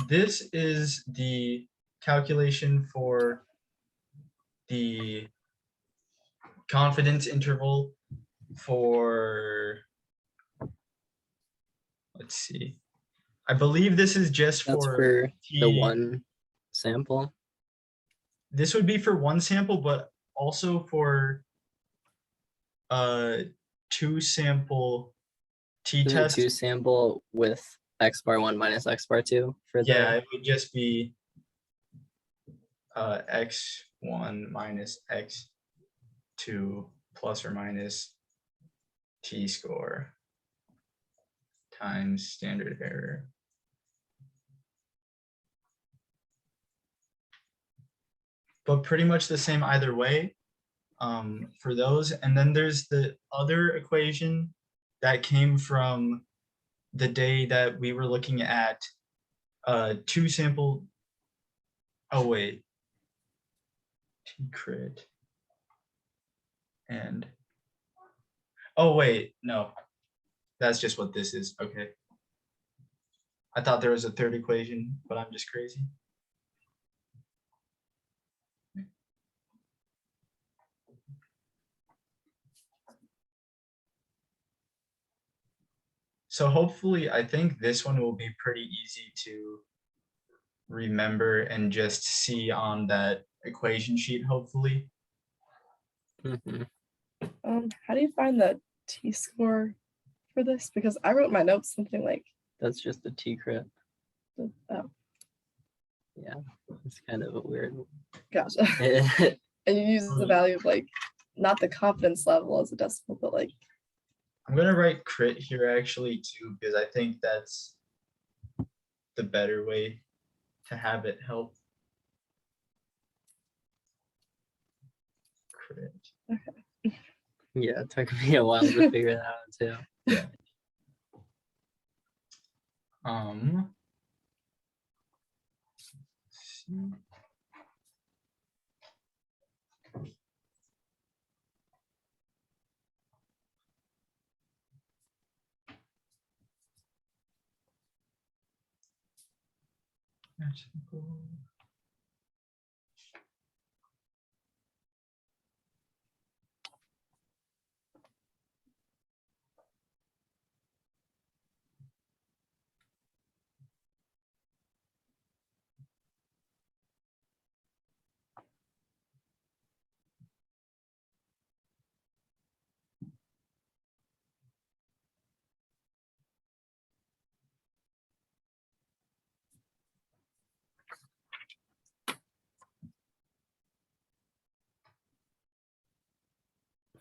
[SPEAKER 1] this is the calculation for the confidence interval for, let's see, I believe this is just
[SPEAKER 2] That's
[SPEAKER 1] for
[SPEAKER 2] for the
[SPEAKER 1] T.
[SPEAKER 2] one sample.
[SPEAKER 1] This would be for one sample, but also for 2 sample
[SPEAKER 2] Is it
[SPEAKER 1] t-test.
[SPEAKER 2] 2 sample with x bar 1 minus x bar 2 for
[SPEAKER 1] Yeah,
[SPEAKER 2] the?
[SPEAKER 1] it would just be x1 minus x2 plus or minus t-score times standard error. But pretty much the same either way for those. And then there's the other equation that came from the day that we were looking at 2 sample, oh wait, t-crit and, oh wait, no, that's just what this is. Okay. I thought there was a third equation, but I'm just crazy. So hopefully, I think this one will be pretty easy to remember and just see on that equation sheet, hopefully.
[SPEAKER 2] Mhm.
[SPEAKER 3] How do you find the t-score for this? Because I wrote my notes something like,
[SPEAKER 2] That's just a t crit.
[SPEAKER 3] oh,
[SPEAKER 2] Yeah, it's kind of a weird.
[SPEAKER 3] gotcha. And you use the value of like, not the confidence level as a decimal, but like,
[SPEAKER 1] I'm gonna write crit here actually too, because I think that's the better way to have it help. Crit.
[SPEAKER 3] okay.
[SPEAKER 2] Yeah, it took me a while to figure that out too.
[SPEAKER 1] Yeah. Um.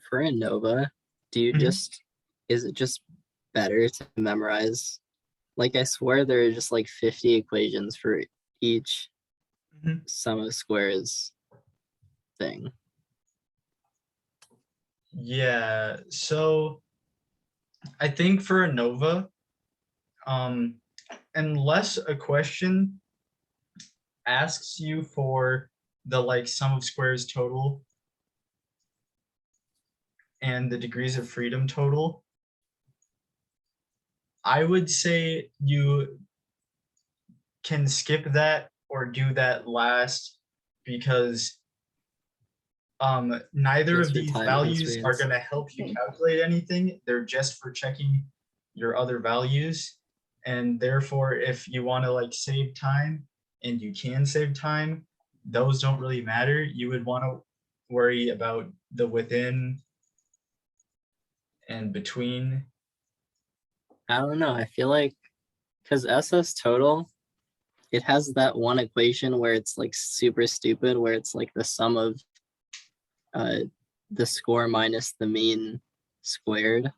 [SPEAKER 2] For a nova, do you
[SPEAKER 1] Mhm.
[SPEAKER 2] just is it just better to memorize? Like I swear there are just like 50 equations for each
[SPEAKER 1] Mhm.
[SPEAKER 2] sum of squares thing.
[SPEAKER 1] Yeah, so I think for a nova, unless a question asks you for the like sum of squares total and the degrees of freedom total, I would say you can skip that or do that last because neither
[SPEAKER 2] Just
[SPEAKER 1] of
[SPEAKER 2] for
[SPEAKER 1] these
[SPEAKER 2] time
[SPEAKER 1] values are
[SPEAKER 2] constraints.
[SPEAKER 1] going to help you
[SPEAKER 3] Okay.
[SPEAKER 1] calculate anything. They're just for checking your other values. And therefore, if you want to like save time and you can save time, those don't really matter. You would want to worry about the within and between.
[SPEAKER 2] I don't know. I feel like because SS total, it has that one equation where it's like super stupid, where it's like the sum of the score minus the mean squared.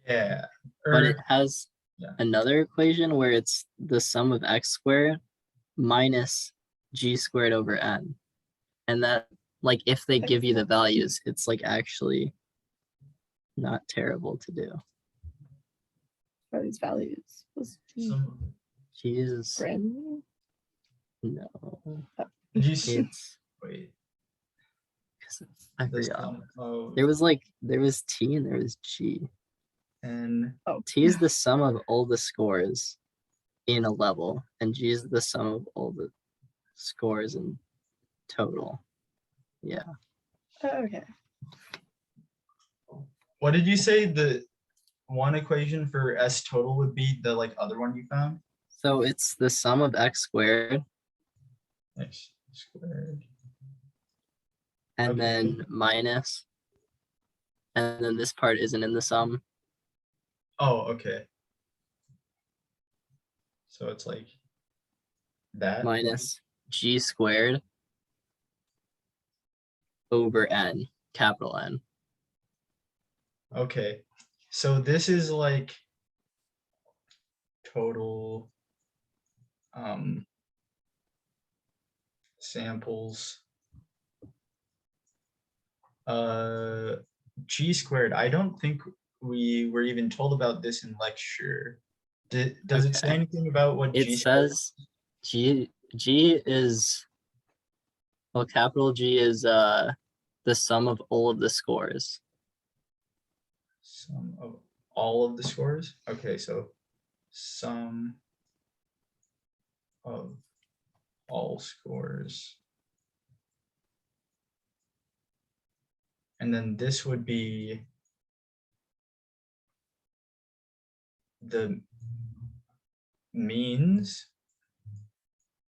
[SPEAKER 1] Yeah.
[SPEAKER 2] But it
[SPEAKER 1] Or
[SPEAKER 2] has
[SPEAKER 1] yeah.
[SPEAKER 2] another equation where it's the sum of x squared minus g squared over n. And that, like, if they give you the values, it's like actually not terrible to do.
[SPEAKER 3] Are these values? Was
[SPEAKER 1] Some,
[SPEAKER 2] Jesus,
[SPEAKER 3] brand
[SPEAKER 2] no,
[SPEAKER 1] did you see?
[SPEAKER 2] it's
[SPEAKER 1] Wait.
[SPEAKER 2] 'cause I
[SPEAKER 1] The
[SPEAKER 2] forgot.
[SPEAKER 1] sum of
[SPEAKER 2] There was T and there was G.
[SPEAKER 1] n.
[SPEAKER 3] Oh,
[SPEAKER 2] T is the sum of all the scores in a level, and G is the sum of all the scores in total. Yeah.
[SPEAKER 3] okay.
[SPEAKER 1] What did you say the one equation for S total would be, the like other one you found?
[SPEAKER 2] So it's the sum of x squared
[SPEAKER 1] X squared.
[SPEAKER 2] and
[SPEAKER 1] Okay.
[SPEAKER 2] then minus, and then this part isn't in the sum.
[SPEAKER 1] Oh, okay. So it's like that.
[SPEAKER 2] Minus g squared over n, capital N.
[SPEAKER 1] Okay. So this is like total samples. G squared. I don't think we were even told about this in lecture. Does it say
[SPEAKER 2] Okay.
[SPEAKER 1] anything about what
[SPEAKER 2] It
[SPEAKER 1] G squared?
[SPEAKER 2] says G is, well, capital G is the sum of all of the scores.
[SPEAKER 1] Sum of all of the scores? Okay, so sum of all scores. And then this would be the means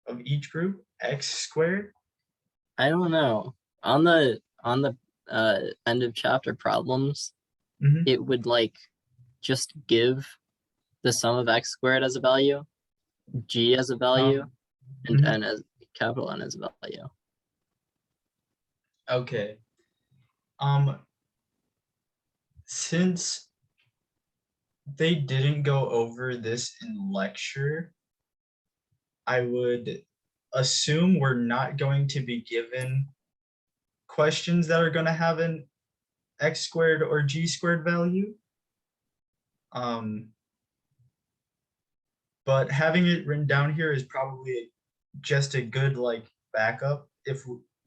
[SPEAKER 1] of each group, x squared.
[SPEAKER 2] I don't know. On the end of chapter problems,
[SPEAKER 1] Mhm.
[SPEAKER 2] it would like just give the sum of x squared as a value, g as a value, and
[SPEAKER 1] Mhm.
[SPEAKER 2] n as capital N as a value.
[SPEAKER 1] Okay. Since they didn't go over this in lecture, I would assume we're not going to be given questions that are going to have an x squared or g squared value. But having it written down here is probably just a good like backup. If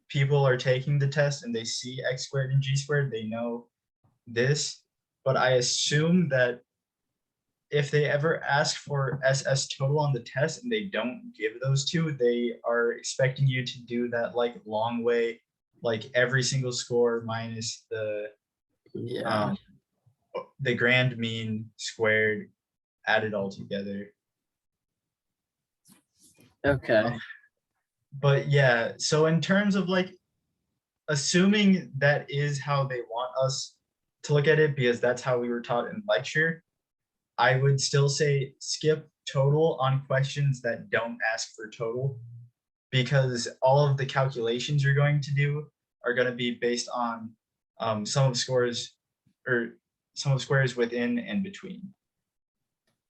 [SPEAKER 1] people are taking the test and they see x squared and g squared, they know this. But I assume that if they ever ask for SS total on the test and they don't give those two, they are expecting you to do that like long way, like every single score minus
[SPEAKER 2] Yeah.
[SPEAKER 1] the grand mean squared, added all together.
[SPEAKER 2] Okay.
[SPEAKER 1] But yeah, so in terms of like assuming that is how they want us to look at it, because that's how we were taught in lecture, I would still say skip total on questions that don't ask for total, because all of the calculations you're going to do are going to be based on sum of scores or sum of squares within and between.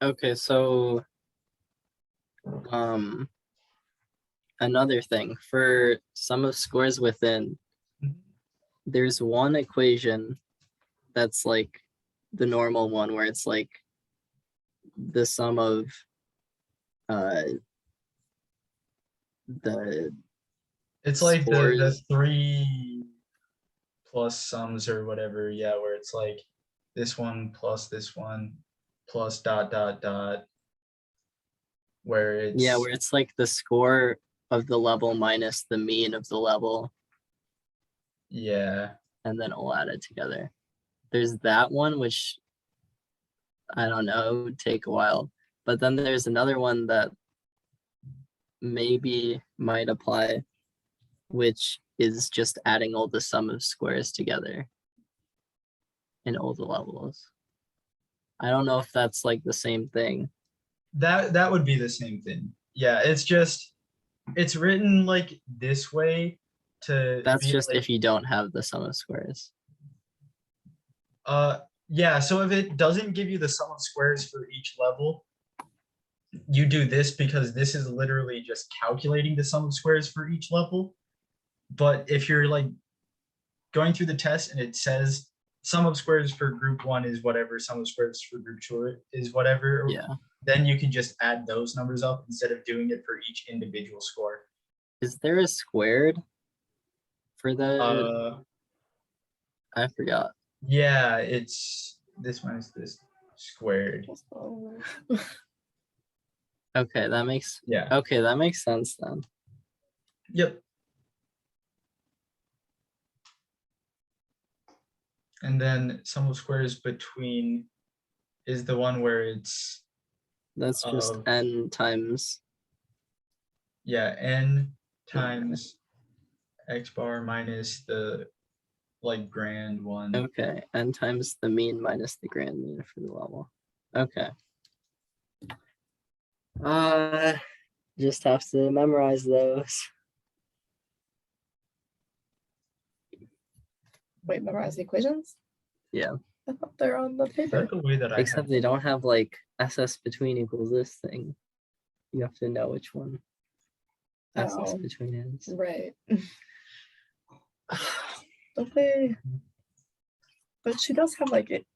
[SPEAKER 2] Okay, so another thing for sum of scores within, there's one equation that's like the normal one where it's like the sum of the
[SPEAKER 1] It's like the
[SPEAKER 2] scores.
[SPEAKER 1] 3 plus sums or whatever, yeah, where it's like this one plus dot dot dot, where it's
[SPEAKER 2] Yeah, where it's like the score of the level minus the mean of the level,
[SPEAKER 1] yeah.
[SPEAKER 2] and then all added together. There's that one, which I don't know, it would take a while. But then there's another one that maybe might apply, which is just adding all the sum of squares together in all the levels. I don't know if that's like the same thing.
[SPEAKER 1] That would be the same thing. Yeah, it's just it's written like this way to
[SPEAKER 2] That's
[SPEAKER 1] be
[SPEAKER 2] just
[SPEAKER 1] like,
[SPEAKER 2] if you don't have the sum of squares.
[SPEAKER 1] yeah, so if it doesn't give you the sum of squares for each level, you do this because this is literally just calculating the sum of squares for each level. But if you're like going through the test and it says sum of squares for group 1 is whatever, sum of squares for group 2 is whatever,
[SPEAKER 2] Yeah.
[SPEAKER 1] then you can just add those numbers up instead of doing it for each individual score.
[SPEAKER 2] Is there a squared for the, I forgot.
[SPEAKER 1] Yeah, it's this minus this squared.
[SPEAKER 2] Okay, that makes
[SPEAKER 1] Yeah.
[SPEAKER 2] sense then.
[SPEAKER 1] Yep. And then sum of squares between is the one where it's
[SPEAKER 2] That's just n times.
[SPEAKER 1] yeah, n times x bar minus the like grand one.
[SPEAKER 2] Okay, n times the mean minus the grand mean for the level. Okay. Just have to memorize those.
[SPEAKER 3] Wait, memorize the equations?
[SPEAKER 2] Yeah.
[SPEAKER 3] I thought they're on the
[SPEAKER 1] Is
[SPEAKER 3] paper.
[SPEAKER 1] that the way that I
[SPEAKER 2] Except they don't have like SS between equals this thing. You have to know which one SS
[SPEAKER 3] Oh.
[SPEAKER 2] between is.
[SPEAKER 3] Right. Don't they? But she does have like it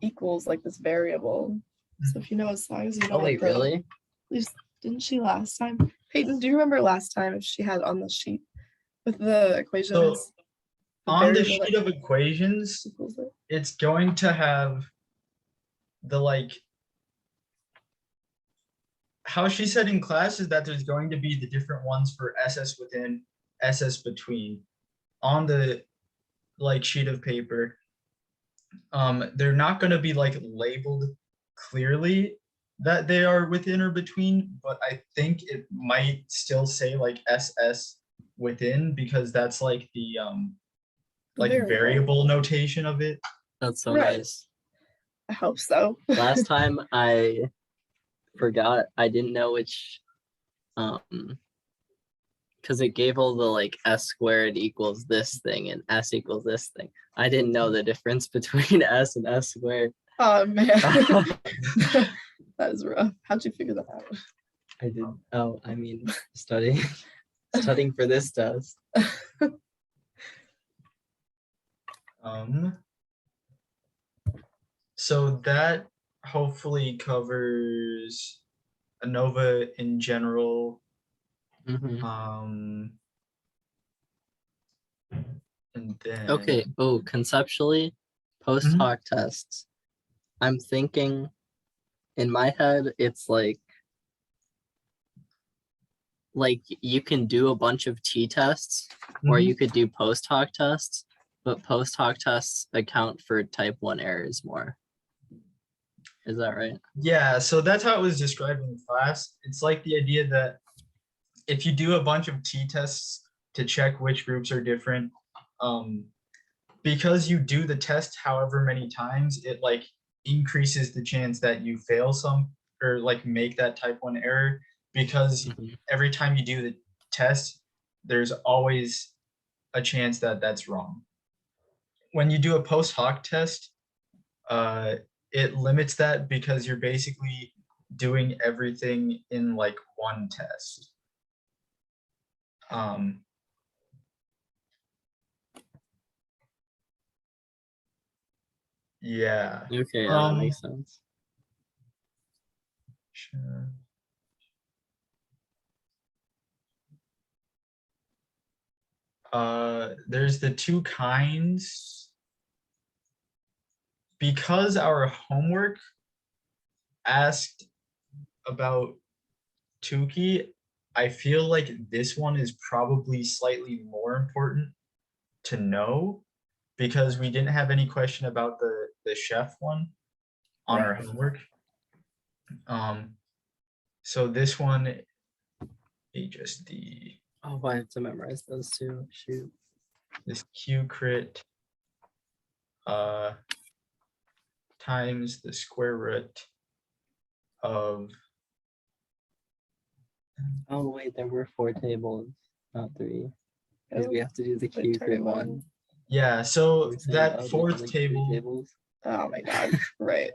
[SPEAKER 3] equals like this variable. So if you know as long as you know.
[SPEAKER 2] Oh wait,
[SPEAKER 3] like,
[SPEAKER 2] really?
[SPEAKER 3] At least didn't she last time? Peyton, do you remember last time if she had on the sheet with the equations?
[SPEAKER 1] on the
[SPEAKER 3] variable
[SPEAKER 1] sheet of equations,
[SPEAKER 3] equals it?
[SPEAKER 1] it's going to have the like how she said in class is that there's going to be the different ones for SS within, SS between on the like sheet of paper. They're not going to be like labeled clearly that they are within or between, but I think it might still say like SS within because that's like the like variable notation of it.
[SPEAKER 2] That's so
[SPEAKER 3] Right.
[SPEAKER 2] nice.
[SPEAKER 3] I hope so.
[SPEAKER 2] Last time I forgot, I didn't know which because it gave all the like S squared equals this thing and S equals this thing. I didn't know the difference between S and S squared.
[SPEAKER 3] Oh man. That is rough. How'd you figure that out?
[SPEAKER 2] I did. Oh, I mean, studying for this test.
[SPEAKER 1] So that hopefully covers ANOVA in general.
[SPEAKER 2] Mhm.
[SPEAKER 1] And then
[SPEAKER 2] Okay. Oh, conceptually, post hoc tests. I'm thinking in my head, it's like you can do a bunch of t-tests, or
[SPEAKER 1] Mhm.
[SPEAKER 2] you could do post hoc tests, but post hoc tests account for type 1 errors more. Is that right?
[SPEAKER 1] Yeah, so that's how it was described in class. It's like the idea that if you do a bunch of t-tests to check which groups are different, because you do the test however many times, it like increases the chance that you fail some or like make that type 1 error, because
[SPEAKER 2] Mhm.
[SPEAKER 1] every time you do the test, there's always a chance that that's wrong. When you do a post hoc test, it limits that because you're basically doing everything in like one test. Yeah.
[SPEAKER 2] Okay, yeah, that makes sense.
[SPEAKER 1] Sure. There's the two kinds. Because our homework asked about Tukey, I feel like this one is probably slightly more important to know, because we didn't have any question about the chef one on our homework. So this one, HSD,
[SPEAKER 2] Oh, I have to memorize those two. Shoot.
[SPEAKER 1] this Q crit times the square root of,
[SPEAKER 2] Oh wait, there were 4 tables, not 3, because we
[SPEAKER 3] Oh,
[SPEAKER 2] have to do the
[SPEAKER 3] the
[SPEAKER 2] Q crit
[SPEAKER 3] target
[SPEAKER 2] one.
[SPEAKER 1] yeah, so
[SPEAKER 2] We're saying,
[SPEAKER 1] that
[SPEAKER 2] oh, there's
[SPEAKER 1] fourth
[SPEAKER 2] only 3
[SPEAKER 1] table,
[SPEAKER 2] tables.
[SPEAKER 3] oh my god, right.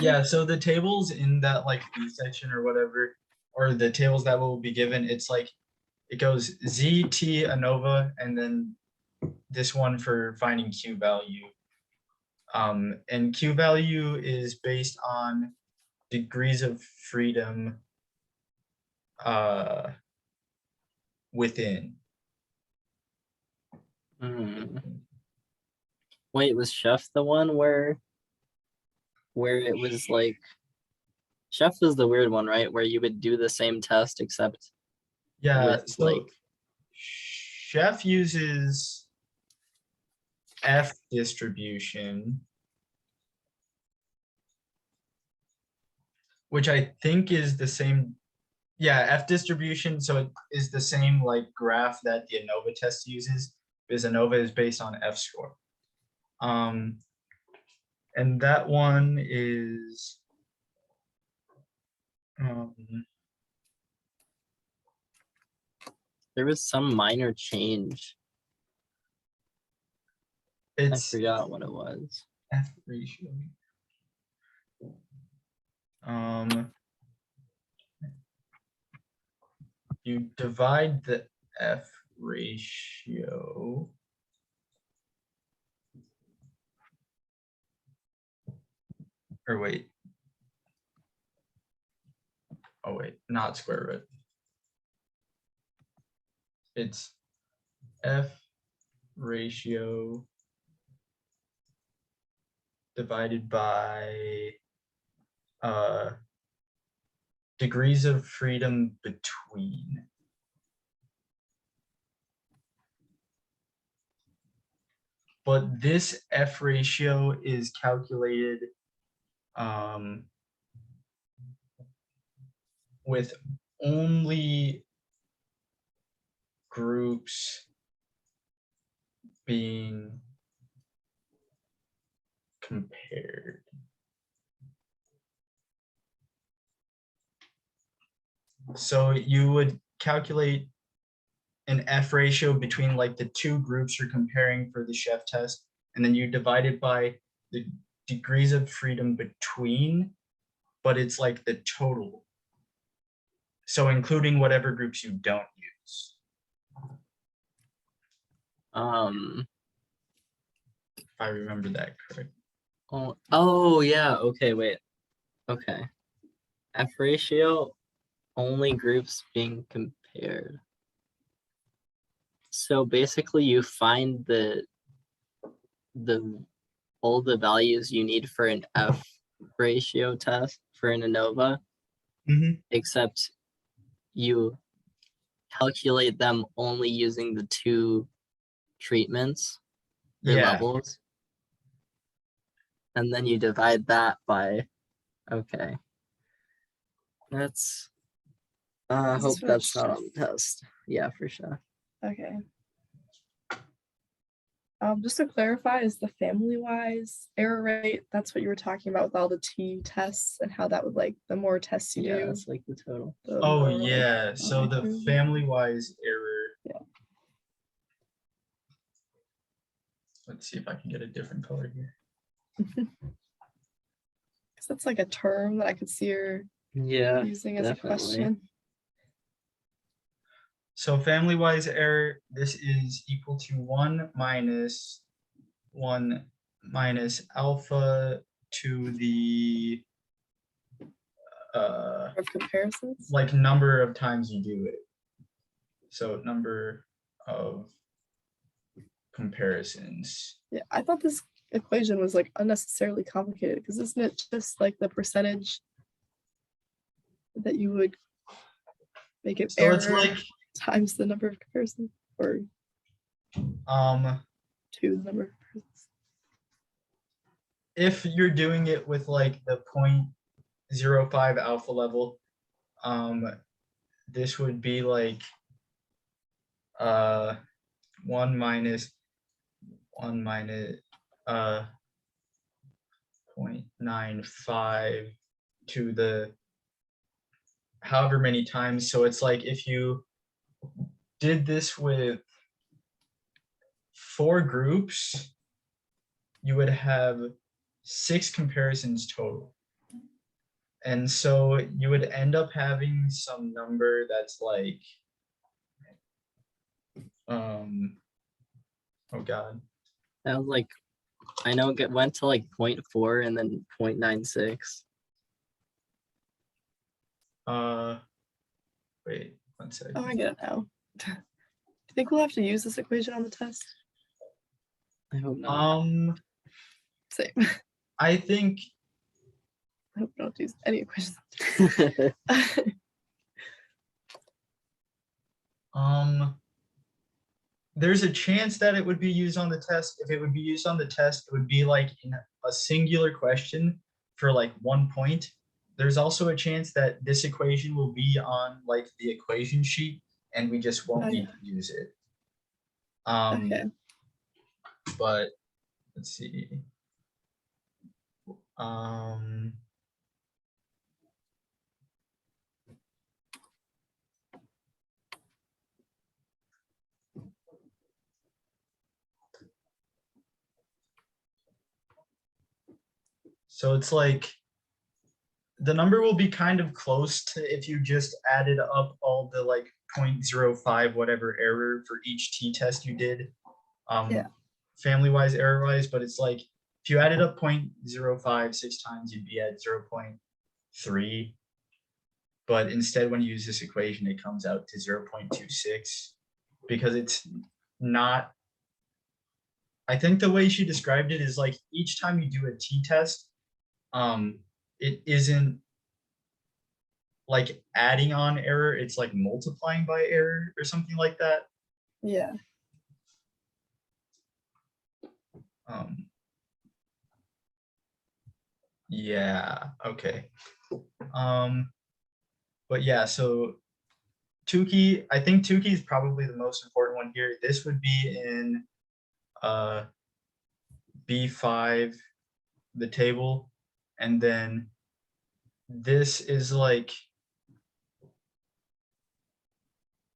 [SPEAKER 1] yeah, so the tables in that like B section or whatever, or the tables that will be given, it's like it goes Z, T, ANOVA, and then this one for finding Q value. And Q value is based on degrees of freedom within.
[SPEAKER 2] Wait, was chef the one where it was like, chef is the weird one, right? Where you would do the same test except
[SPEAKER 1] Yeah,
[SPEAKER 2] with
[SPEAKER 1] so
[SPEAKER 2] like,
[SPEAKER 1] chef uses F distribution, which I think is the same. Yeah, F distribution. So it is the same like graph that the ANOVA test uses, because ANOVA is based on F score. And that one is
[SPEAKER 2] there was some minor change. I
[SPEAKER 1] it's
[SPEAKER 2] forgot what it was.
[SPEAKER 1] F ratio. You divide the F ratio or wait. Oh wait, not square root. It's F ratio divided by degrees of freedom between. But this F ratio is calculated with only groups being compared. So you would calculate an F ratio between like the two groups you're comparing for the chef test, and then you divide it by the degrees of freedom between, but it's like the total. So including whatever groups you don't use. I remember that correct.
[SPEAKER 2] Oh yeah, okay, wait. Okay. F ratio only groups being compared. So basically you find the all the values you need for an F ratio test for an ANOVA, except you calculate them only using the two treatments or
[SPEAKER 1] Yeah.
[SPEAKER 2] levels. And then you divide that by, okay. That's, I
[SPEAKER 3] Is
[SPEAKER 2] hope
[SPEAKER 3] this for
[SPEAKER 2] that's
[SPEAKER 3] the
[SPEAKER 2] not on the test. Yeah, for sure.
[SPEAKER 3] Okay. Just to clarify, is the family-wise error rate, that's what you were talking about with all the T tests and how that would like, the more tests you
[SPEAKER 2] Yeah,
[SPEAKER 3] do.
[SPEAKER 2] that's like the total.
[SPEAKER 3] the
[SPEAKER 1] Oh
[SPEAKER 3] more, like,
[SPEAKER 1] yeah. So the
[SPEAKER 3] improvement.
[SPEAKER 1] family-wise error.
[SPEAKER 3] Yeah.
[SPEAKER 1] Let's see if I can get a different color here.
[SPEAKER 3] 'Cause that's like a term that I could see her
[SPEAKER 2] Yeah,
[SPEAKER 3] using as a
[SPEAKER 2] definitely.
[SPEAKER 3] question.
[SPEAKER 1] So family-wise error, this is equal to 1 minus alpha to the
[SPEAKER 3] Of comparisons.
[SPEAKER 1] like number of times you do it. So number of comparisons.
[SPEAKER 3] Yeah, I thought this equation was like unnecessarily complicated because isn't it just like the percentage that you would make it
[SPEAKER 1] So
[SPEAKER 3] error
[SPEAKER 1] it's like
[SPEAKER 3] times the number of comparisons or to the number of comparisons?
[SPEAKER 1] if you're doing it with like the 0.05 alpha level, this would be like 1 minus 0.95 to the however many times. So it's like if you did this with 4 groups, you would have 6 comparisons total. And so you would end up having some number that's like, oh God.
[SPEAKER 2] That was like, I know it went to like 0.4 and then 0.96.
[SPEAKER 1] Wait, 1 second.
[SPEAKER 3] Oh, I get it now. Do you think we'll have to use this equation on the test?
[SPEAKER 2] I hope not.
[SPEAKER 3] Same.
[SPEAKER 1] I think
[SPEAKER 3] I hope we don't use any equations.
[SPEAKER 1] there's a chance that it would be used on the test. If it would be used on the test, it would be like in a singular question for like 1 point. There's also a chance that this equation will be on like the equation sheet and we just won't need to use it.
[SPEAKER 3] Okay.
[SPEAKER 1] But let's see. So it's like the number will be kind of close to if you just added up all the like 0.05 whatever error for each T test you did.
[SPEAKER 3] Yeah.
[SPEAKER 1] Family-wise, error-wise, but it's like if you added up 0.05 6 times, you'd be at 0.3. But instead, when you use this equation, it comes out to 0.26 because it's not. I think the way she described it is like each time you do a T test, it isn't like adding on error, it's like multiplying by error or something like that.
[SPEAKER 3] Yeah.
[SPEAKER 1] Yeah, okay. But yeah, so Tukey, I think Tukey is probably the most important one here. This would be in B5, the table, and then this is like,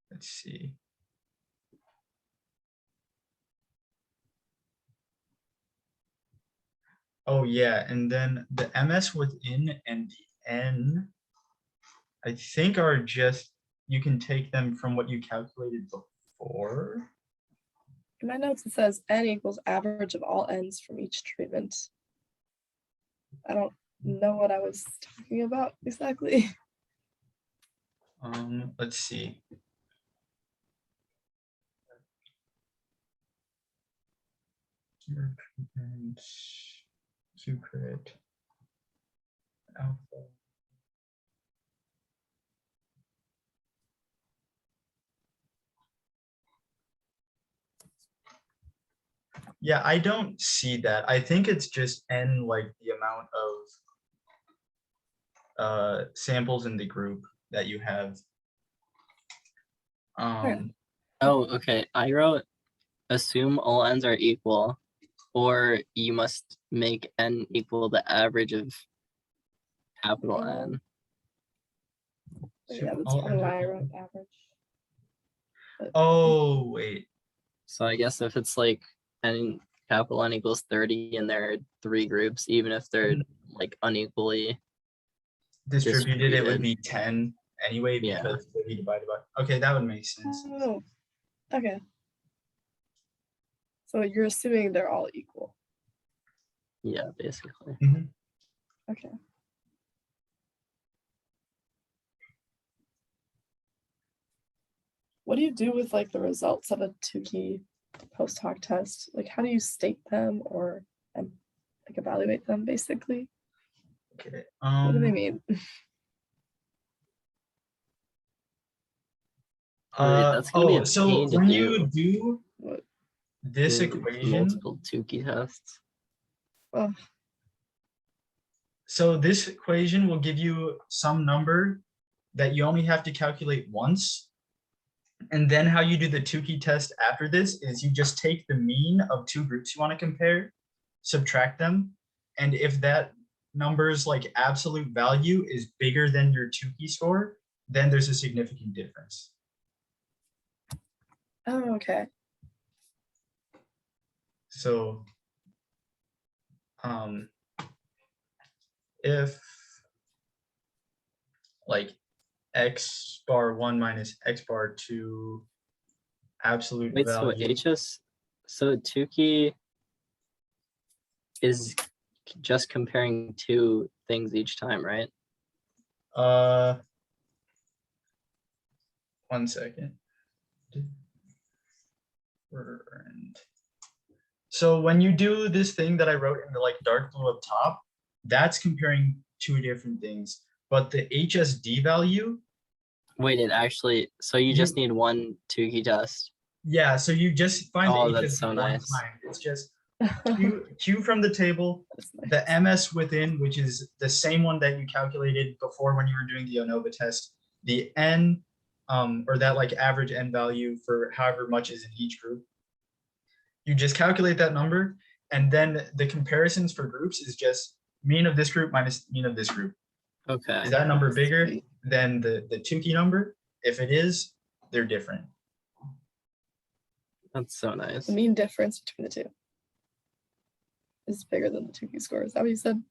[SPEAKER 1] let's see. Oh yeah, and then the MS within and the N, I think are just, you can take them from what you calculated before.
[SPEAKER 3] In my notes, it says n equals average of all n's from each treatment. I don't know what I was talking about exactly.
[SPEAKER 1] Let's see. Q crit alpha. Yeah, I don't see that. I think it's just n, like the amount of samples in the group that you have.
[SPEAKER 2] Oh, okay. I wrote assume all n's are equal, or you must make n equal the average of capital N.
[SPEAKER 3] Yeah, that's
[SPEAKER 1] all
[SPEAKER 3] probably
[SPEAKER 1] n's are
[SPEAKER 3] why I
[SPEAKER 1] equal.
[SPEAKER 3] wrote average. But
[SPEAKER 1] Oh, wait.
[SPEAKER 2] So I guess if it's like n capital N equals 30 and there are 3 groups, even if they're like unequally
[SPEAKER 1] Distributed, it would
[SPEAKER 2] distributed.
[SPEAKER 1] be 10 anyway,
[SPEAKER 2] Yeah.
[SPEAKER 1] because 30 divided by. Okay, that would make sense.
[SPEAKER 3] oh, okay. So you're assuming they're all equal.
[SPEAKER 2] Yeah, basically.
[SPEAKER 1] Mhm.
[SPEAKER 3] Okay. What do you do with like the results of a Tukey post hoc test? Like, how do you state them or like evaluate them basically?
[SPEAKER 1] Okay.
[SPEAKER 3] What do they mean?
[SPEAKER 2] That's gonna be a
[SPEAKER 1] So
[SPEAKER 2] pain to
[SPEAKER 1] when
[SPEAKER 2] do.
[SPEAKER 1] you do
[SPEAKER 3] What?
[SPEAKER 1] this
[SPEAKER 2] Do
[SPEAKER 1] equation,
[SPEAKER 2] multiple Tukey tests.
[SPEAKER 3] Oh,
[SPEAKER 1] so this equation will give you some number that you only have to calculate once. And then how you do the Tukey test after this is you just take the mean of 2 groups you want to compare, subtract them, and if that number's like absolute value is bigger than your Tukey score, then there's a significant difference.
[SPEAKER 3] oh, okay.
[SPEAKER 1] So if like x bar 1 minus x bar 2 absolute
[SPEAKER 2] Wait, so
[SPEAKER 1] value.
[SPEAKER 2] so Tukey is just comparing 2 things each time, right?
[SPEAKER 1] 1 second. So when you do this thing that I wrote in the like dark blue up top, that's comparing 2 different things. But the HSD value.
[SPEAKER 2] Wait, it actually, so you just need 1 Tukey test.
[SPEAKER 1] Yeah, so you just find
[SPEAKER 2] Oh,
[SPEAKER 1] the
[SPEAKER 2] that's
[SPEAKER 1] HSD
[SPEAKER 2] so
[SPEAKER 1] one
[SPEAKER 2] nice.
[SPEAKER 1] time. It's just Q from the table,
[SPEAKER 3] That's nice.
[SPEAKER 1] the MS within, which is the same one that you calculated before when you were doing the ANOVA test, the N, or that like average N value for however much is in each group. You just calculate that number, and then the comparisons for groups is just mean of this group minus mean of this group.
[SPEAKER 2] Okay.
[SPEAKER 1] Is that number bigger
[SPEAKER 3] Sweet.
[SPEAKER 1] than the Tukey number? If it is, they're different.
[SPEAKER 2] That's so nice.
[SPEAKER 3] The mean difference between the two is bigger than the Tukey score. Is that what you said?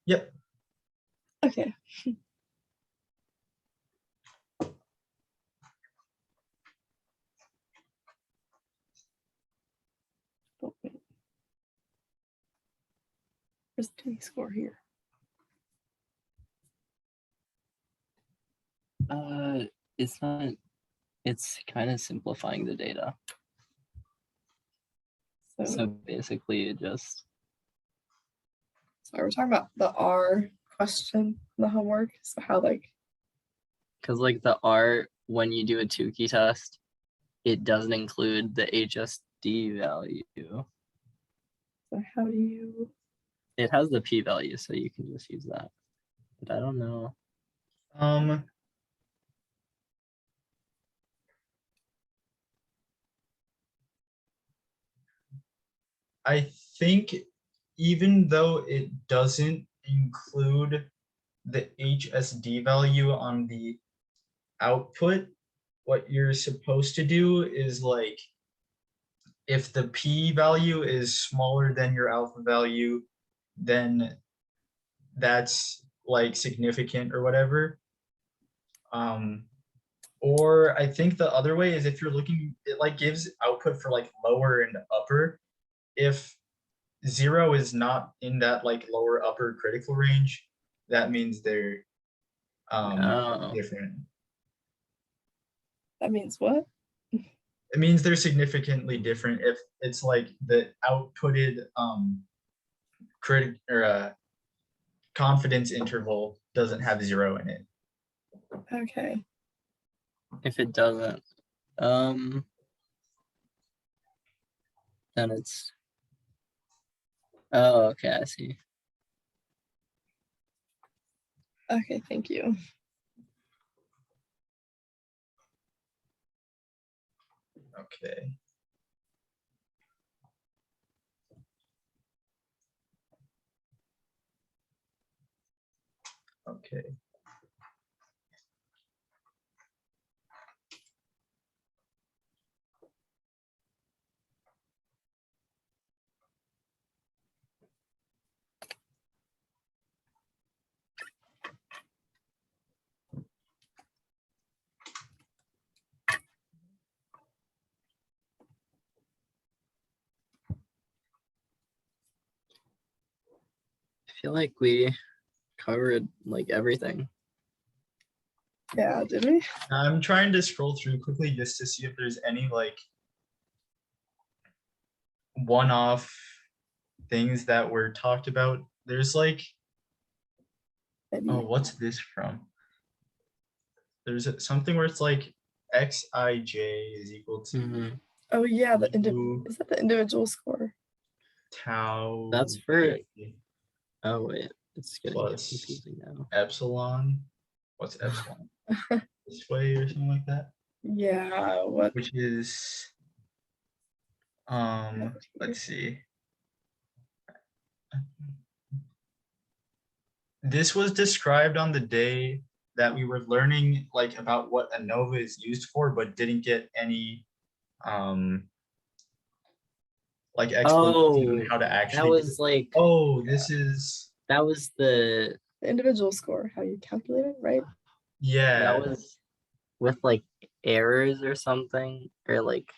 [SPEAKER 1] Yep.
[SPEAKER 3] Okay. Oh, wait. Where's the Tukey score here?
[SPEAKER 2] It's not, it's kind of simplifying the data. So basically it just,
[SPEAKER 3] Sorry, we're talking about the R question in the homework. So how like,
[SPEAKER 2] because like the R, when you do a Tukey test, it doesn't include the HSD value.
[SPEAKER 3] so how do you?
[SPEAKER 2] It has the p-value, so you can just use that. But I don't know.
[SPEAKER 1] I think even though it doesn't include the HSD value on the output, what you're supposed to do is like, if the p value is smaller than your alpha value, then that's like significant or whatever. Or I think the other way is if you're looking, it like gives output output for like lower and upper, if 0 is not in that like lower upper critical range, that means they're
[SPEAKER 2] Oh,
[SPEAKER 1] different.
[SPEAKER 3] That means what?
[SPEAKER 1] It means they're significantly different if it's like the outputted confidence interval doesn't have 0 in it.
[SPEAKER 3] Okay.
[SPEAKER 2] if it doesn't, then it's. Oh, okay, I see.
[SPEAKER 3] Okay, thank you.
[SPEAKER 1] Okay. Okay.
[SPEAKER 2] I feel like we covered like everything.
[SPEAKER 3] Yeah, did we?
[SPEAKER 1] I'm trying to scroll through quickly just to see if there's any like one-off things that were talked about. There's like,
[SPEAKER 3] Maybe.
[SPEAKER 1] oh, what's this from? There's something where it's like xij is equal to
[SPEAKER 2] Mhm.
[SPEAKER 3] Oh yeah,
[SPEAKER 1] U
[SPEAKER 3] is that the individual score?
[SPEAKER 1] tau.
[SPEAKER 2] That's for-
[SPEAKER 1] j
[SPEAKER 2] Oh wait, it's getting
[SPEAKER 1] Plus-
[SPEAKER 2] confusing now.
[SPEAKER 1] epsilon. What's epsilon? This way or something like that,
[SPEAKER 3] Yeah, what?
[SPEAKER 1] which is let's see. This was described on the day that we were learning like about what ANOVA is used for, but didn't get any like explanation on
[SPEAKER 2] Oh,
[SPEAKER 1] how to
[SPEAKER 2] that
[SPEAKER 1] actually
[SPEAKER 2] was like,
[SPEAKER 1] oh, this is
[SPEAKER 2] that was the,
[SPEAKER 3] The individual score, how you calculate it, right?
[SPEAKER 1] yeah.
[SPEAKER 2] that was with like errors or something, or like,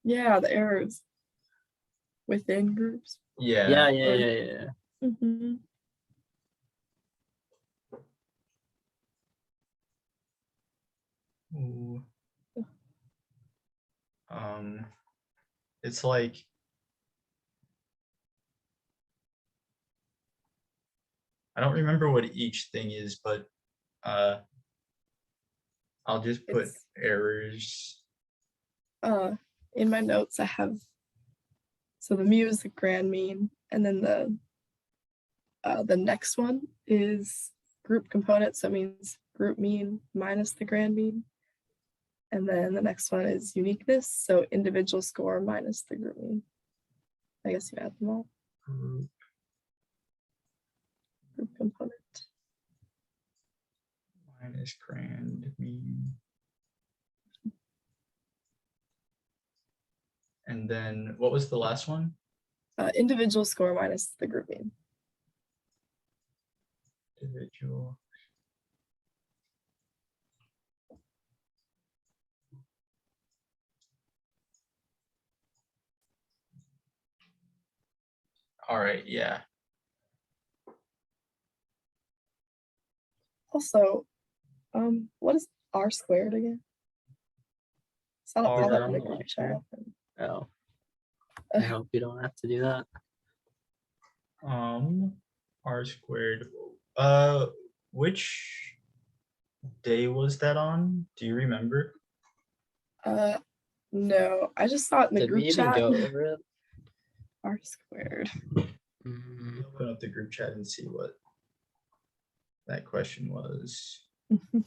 [SPEAKER 3] Yeah, the errors within groups.
[SPEAKER 2] yeah,
[SPEAKER 1] Yeah.
[SPEAKER 2] yeah.
[SPEAKER 3] Mm-hmm.
[SPEAKER 1] Ooh. It's like I don't remember what each thing is, but I'll just put
[SPEAKER 3] It's
[SPEAKER 1] errors.
[SPEAKER 3] in my notes I have, so the mu is the grand mean, and then the next one is group component, so it means group mean minus the grand mean. And then the next one is uniqueness, so individual score minus the group mean. I guess you add them all.
[SPEAKER 1] Group
[SPEAKER 3] Group component.
[SPEAKER 1] minus grand mean. And then what was the last one?
[SPEAKER 3] Individual score minus the group mean.
[SPEAKER 1] Individual. All right, yeah.
[SPEAKER 3] Also, what is r squared again? So
[SPEAKER 1] R
[SPEAKER 3] I'll
[SPEAKER 2] that
[SPEAKER 3] have
[SPEAKER 2] on
[SPEAKER 3] in the
[SPEAKER 2] the
[SPEAKER 3] group
[SPEAKER 2] lecture?
[SPEAKER 3] chat.
[SPEAKER 2] Oh, I hope you don't have to do that.
[SPEAKER 1] R squared. Which day was that on? Do you remember?
[SPEAKER 3] No, I just saw it in the
[SPEAKER 2] Did we
[SPEAKER 3] group
[SPEAKER 2] even
[SPEAKER 3] chat.
[SPEAKER 2] go over it?
[SPEAKER 3] R squared.
[SPEAKER 2] Mm,
[SPEAKER 1] Open up the group chat and see what that question was.
[SPEAKER 2] I'm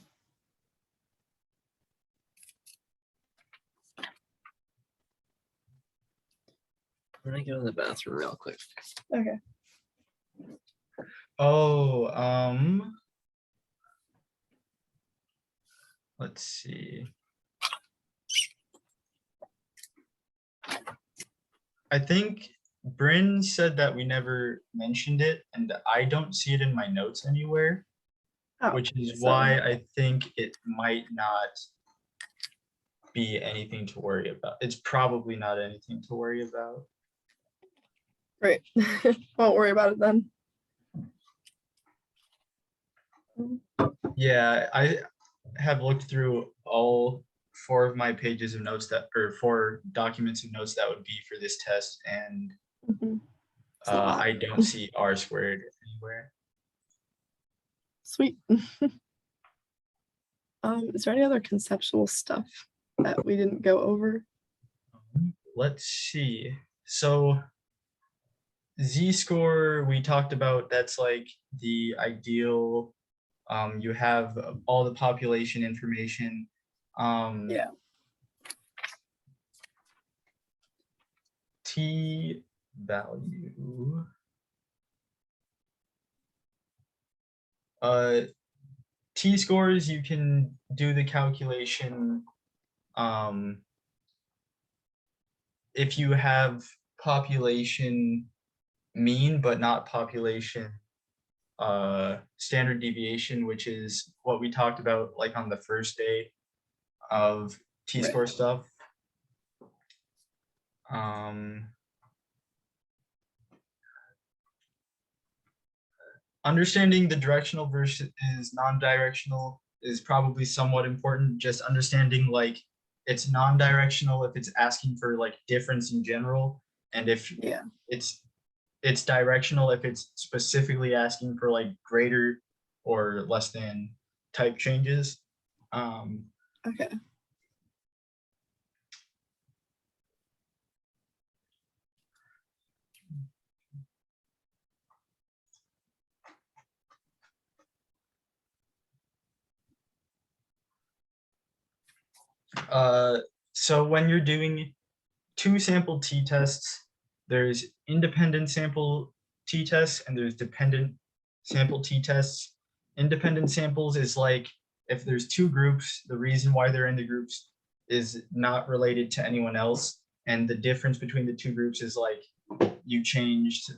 [SPEAKER 2] gonna go to the bathroom real quick.
[SPEAKER 3] Okay.
[SPEAKER 1] Oh, let's see. I think Bryn said that we never mentioned it, and I don't see it in my notes anywhere,
[SPEAKER 3] Oh,
[SPEAKER 1] which is
[SPEAKER 3] so-
[SPEAKER 1] why I think it might not be anything to worry about. It's probably not anything to worry about.
[SPEAKER 3] Great. Won't worry about it then.
[SPEAKER 1] Yeah, I have looked through all 4 of my pages of notes that, or 4 documents of notes that would be for this test, and
[SPEAKER 3] Mhm. It's a lot.
[SPEAKER 1] I don't see R squared anywhere.
[SPEAKER 3] Sweet. Is there any other conceptual stuff that we didn't go over?
[SPEAKER 1] Let's see. So z-score we talked about, that's like the ideal. You have all the population information.
[SPEAKER 3] Yeah.
[SPEAKER 1] T value. T-scores, you can do the calculation if you have population mean but not population standard deviation, which is what we talked about like on the first day of T-score stuff. Understanding the directional versus non-directional is probably somewhat important. Just understanding like it's non-directional if it's asking for like difference in general, and if
[SPEAKER 3] Yeah.
[SPEAKER 1] it's directional if it's specifically asking for like greater or less than type changes.
[SPEAKER 3] Okay.
[SPEAKER 1] So when you're doing 2 sample t-tests, there's independent sample t-tests and there's dependent sample t-tests. Independent samples is like if there's 2 groups, the reason why they're in the groups is not related to anyone else, and the difference between the 2 groups is like you changed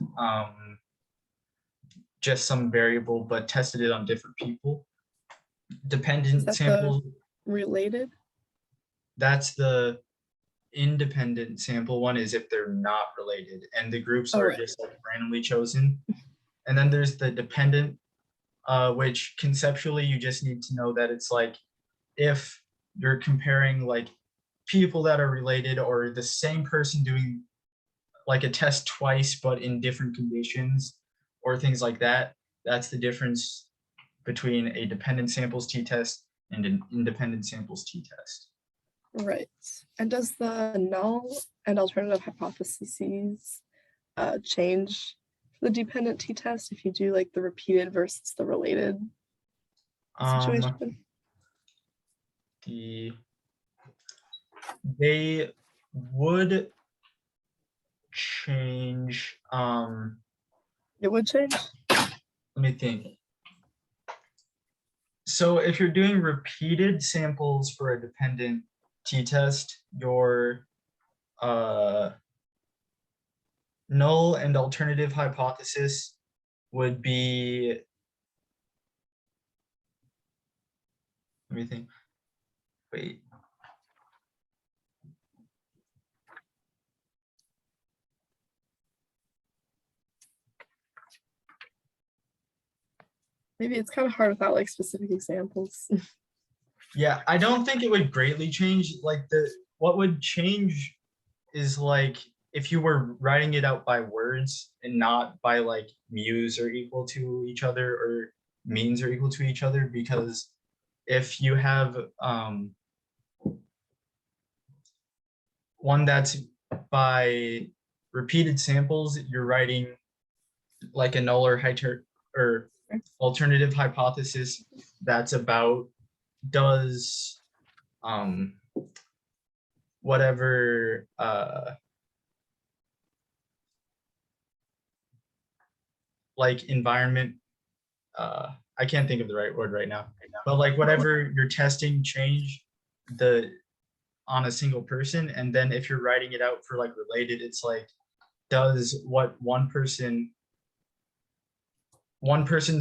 [SPEAKER 1] just some variable but tested it on different people. Dependent sample,
[SPEAKER 3] Related?
[SPEAKER 1] that's the independent sample one, is if they're not related and the groups are just like randomly chosen. And then there's the dependent, which conceptually you just need to know that it's like if you're comparing like people that are related or the same person doing like a test twice but in different conditions or things like that, that's the difference between a dependent samples t-test and an independent samples t-test.
[SPEAKER 3] Right. And does the null and alternative hypotheses change for the dependent t-test if you do like the repeated versus the related situation?
[SPEAKER 1] They would change.
[SPEAKER 3] It would change?
[SPEAKER 1] Let me think. So if you're doing repeated samples for a dependent t-test, your null and alternative hypothesis would be, let me think, wait.
[SPEAKER 3] Maybe it's kind of hard without like specific examples.
[SPEAKER 1] Yeah, I don't think it would greatly change. Like what would change is like if you were writing it out by words and not by like mu's are equal to each other or means are equal to each other, because if you have one that's by repeated samples, you're writing like a null or alternative hypothesis that's about does whatever like environment, I can't think of the right word right now, but like whatever you're testing change on a single person. And then if you're writing it out for like related, it's like does what one person's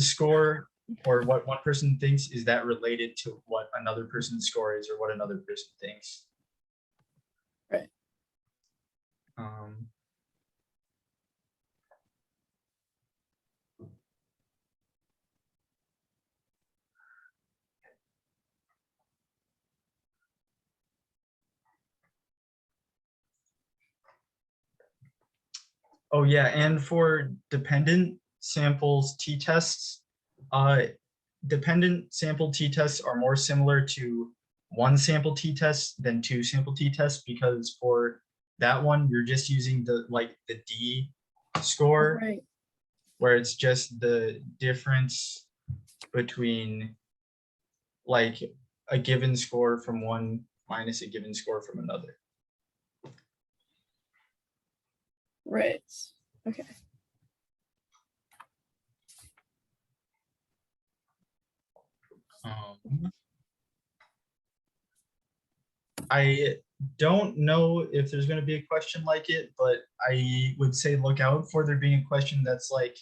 [SPEAKER 1] score or what one person thinks, is that related to what another person's score is or what another person thinks?
[SPEAKER 3] Right.
[SPEAKER 1] Um, Oh yeah, and for dependent samples t-tests, dependent sample t-tests are more similar to one sample t-test than two sample t-tests, because for that one, you're just using the D score,
[SPEAKER 3] Right.
[SPEAKER 1] where it's just the difference between like a given score from one minus a given score from another.
[SPEAKER 3] Right. Okay.
[SPEAKER 1] I don't know if there's going to be a question like it, but I would say look out for there being a question that's like,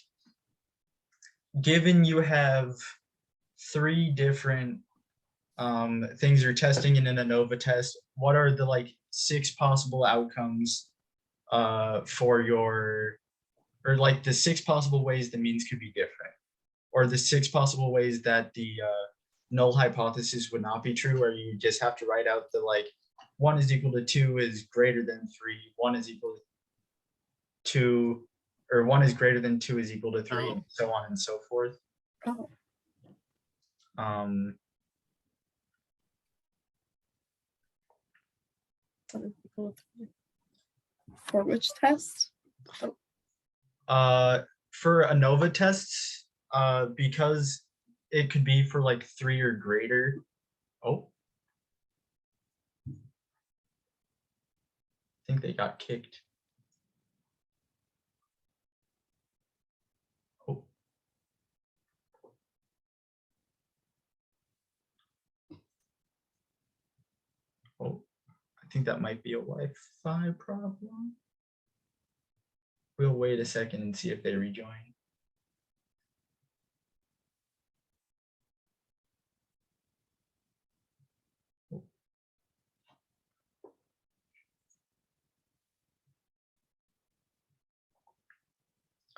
[SPEAKER 1] given you have three different things you're testing in an ANOVA test, what are the six possible outcomes for your, or like the six possible ways the means could be different, or the six possible ways that the null hypothesis would not be true, where you just have to write out the 1 is equal to 2 is greater than 3, 1 is equal to 2, or 1 is greater than 2 is equal to 3, and so on and so forth.
[SPEAKER 3] Oh,
[SPEAKER 1] Um,
[SPEAKER 3] for which test?
[SPEAKER 1] for ANOVA tests, because it could be for 3 or greater. Oh, I think they got kicked. Oh. Oh, I think that might be a Wi-Fi problem. We'll wait a second and see if they rejoin.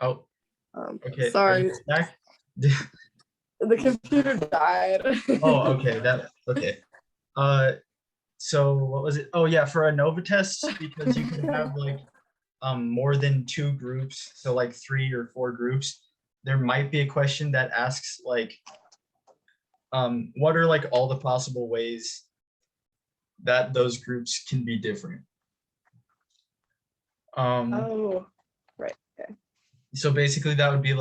[SPEAKER 1] Oh, okay. Are
[SPEAKER 3] Sorry,
[SPEAKER 1] you back?
[SPEAKER 3] the computer died.
[SPEAKER 1] Oh, okay. Okay. So what was it? Oh yeah, for ANOVA tests, because you can have more than 2 groups, so 3 or 4 groups, there might be a question that asks what are all the possible ways that those groups can be different.
[SPEAKER 3] Oh, right. Okay.
[SPEAKER 1] So basically that would be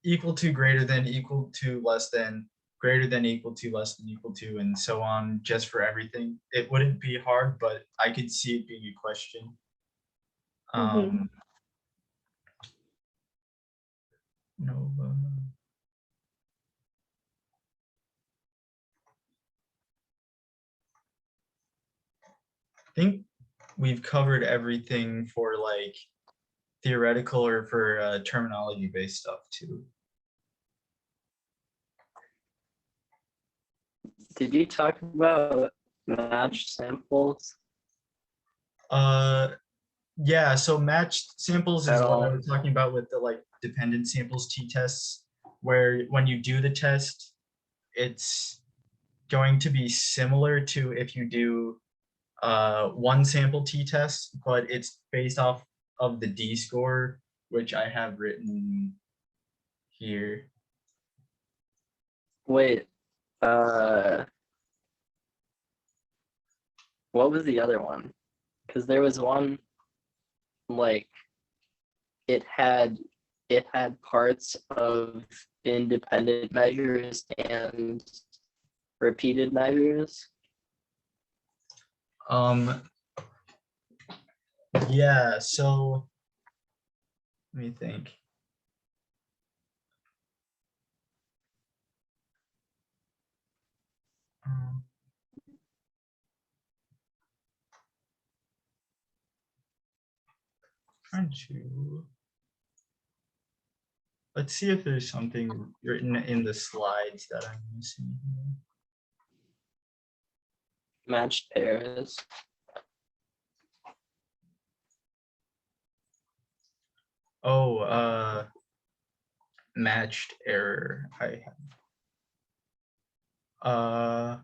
[SPEAKER 1] equal to, greater than, equal to, less than, greater than, equal to, less than, equal to, and so on, just for everything. It wouldn't be hard, but I could see it being a question. Nova. I think we've covered everything for theoretical or for terminology based stuff too.
[SPEAKER 2] Did you talk about matched samples?
[SPEAKER 1] Yeah, so matched samples is
[SPEAKER 2] At
[SPEAKER 1] what I
[SPEAKER 2] all?
[SPEAKER 1] was talking about with the dependent samples t-tests, where when you do the test, it's going to be similar to if you do one sample t-test, but it's based off of the D score, which I have written here.
[SPEAKER 2] Wait, what was the other one? Because there was one it had parts of independent measures and repeated measures.
[SPEAKER 1] Yeah, so let me think. Trying to, let's see if there's something written in the slides that I'm missing here.
[SPEAKER 2] Matched pairs.
[SPEAKER 1] Oh, matched error. I have.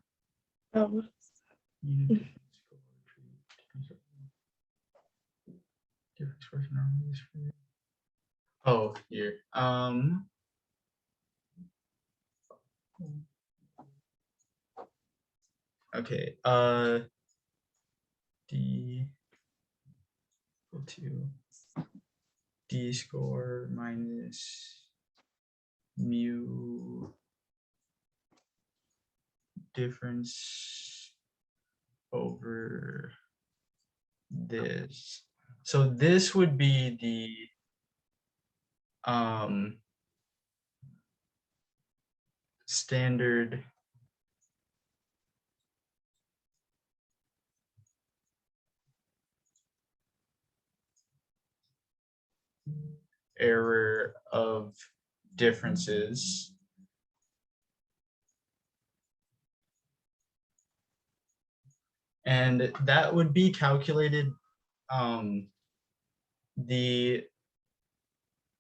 [SPEAKER 3] Oh,
[SPEAKER 1] Oh, here. Okay. D equal to D score minus mu difference over this. So this would be the standard error of differences. And that would be calculated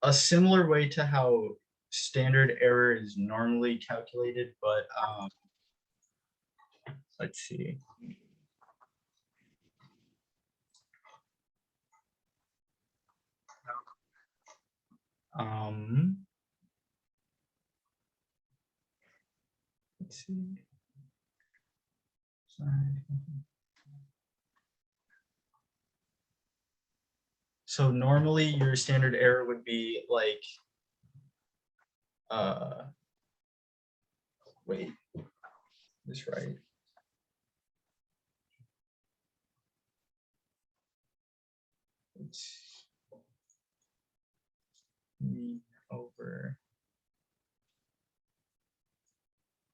[SPEAKER 1] a similar way to how standard error is normally calculated, but let's see. Let's see. So normally your standard error would be like, wait, this right? It's mean over,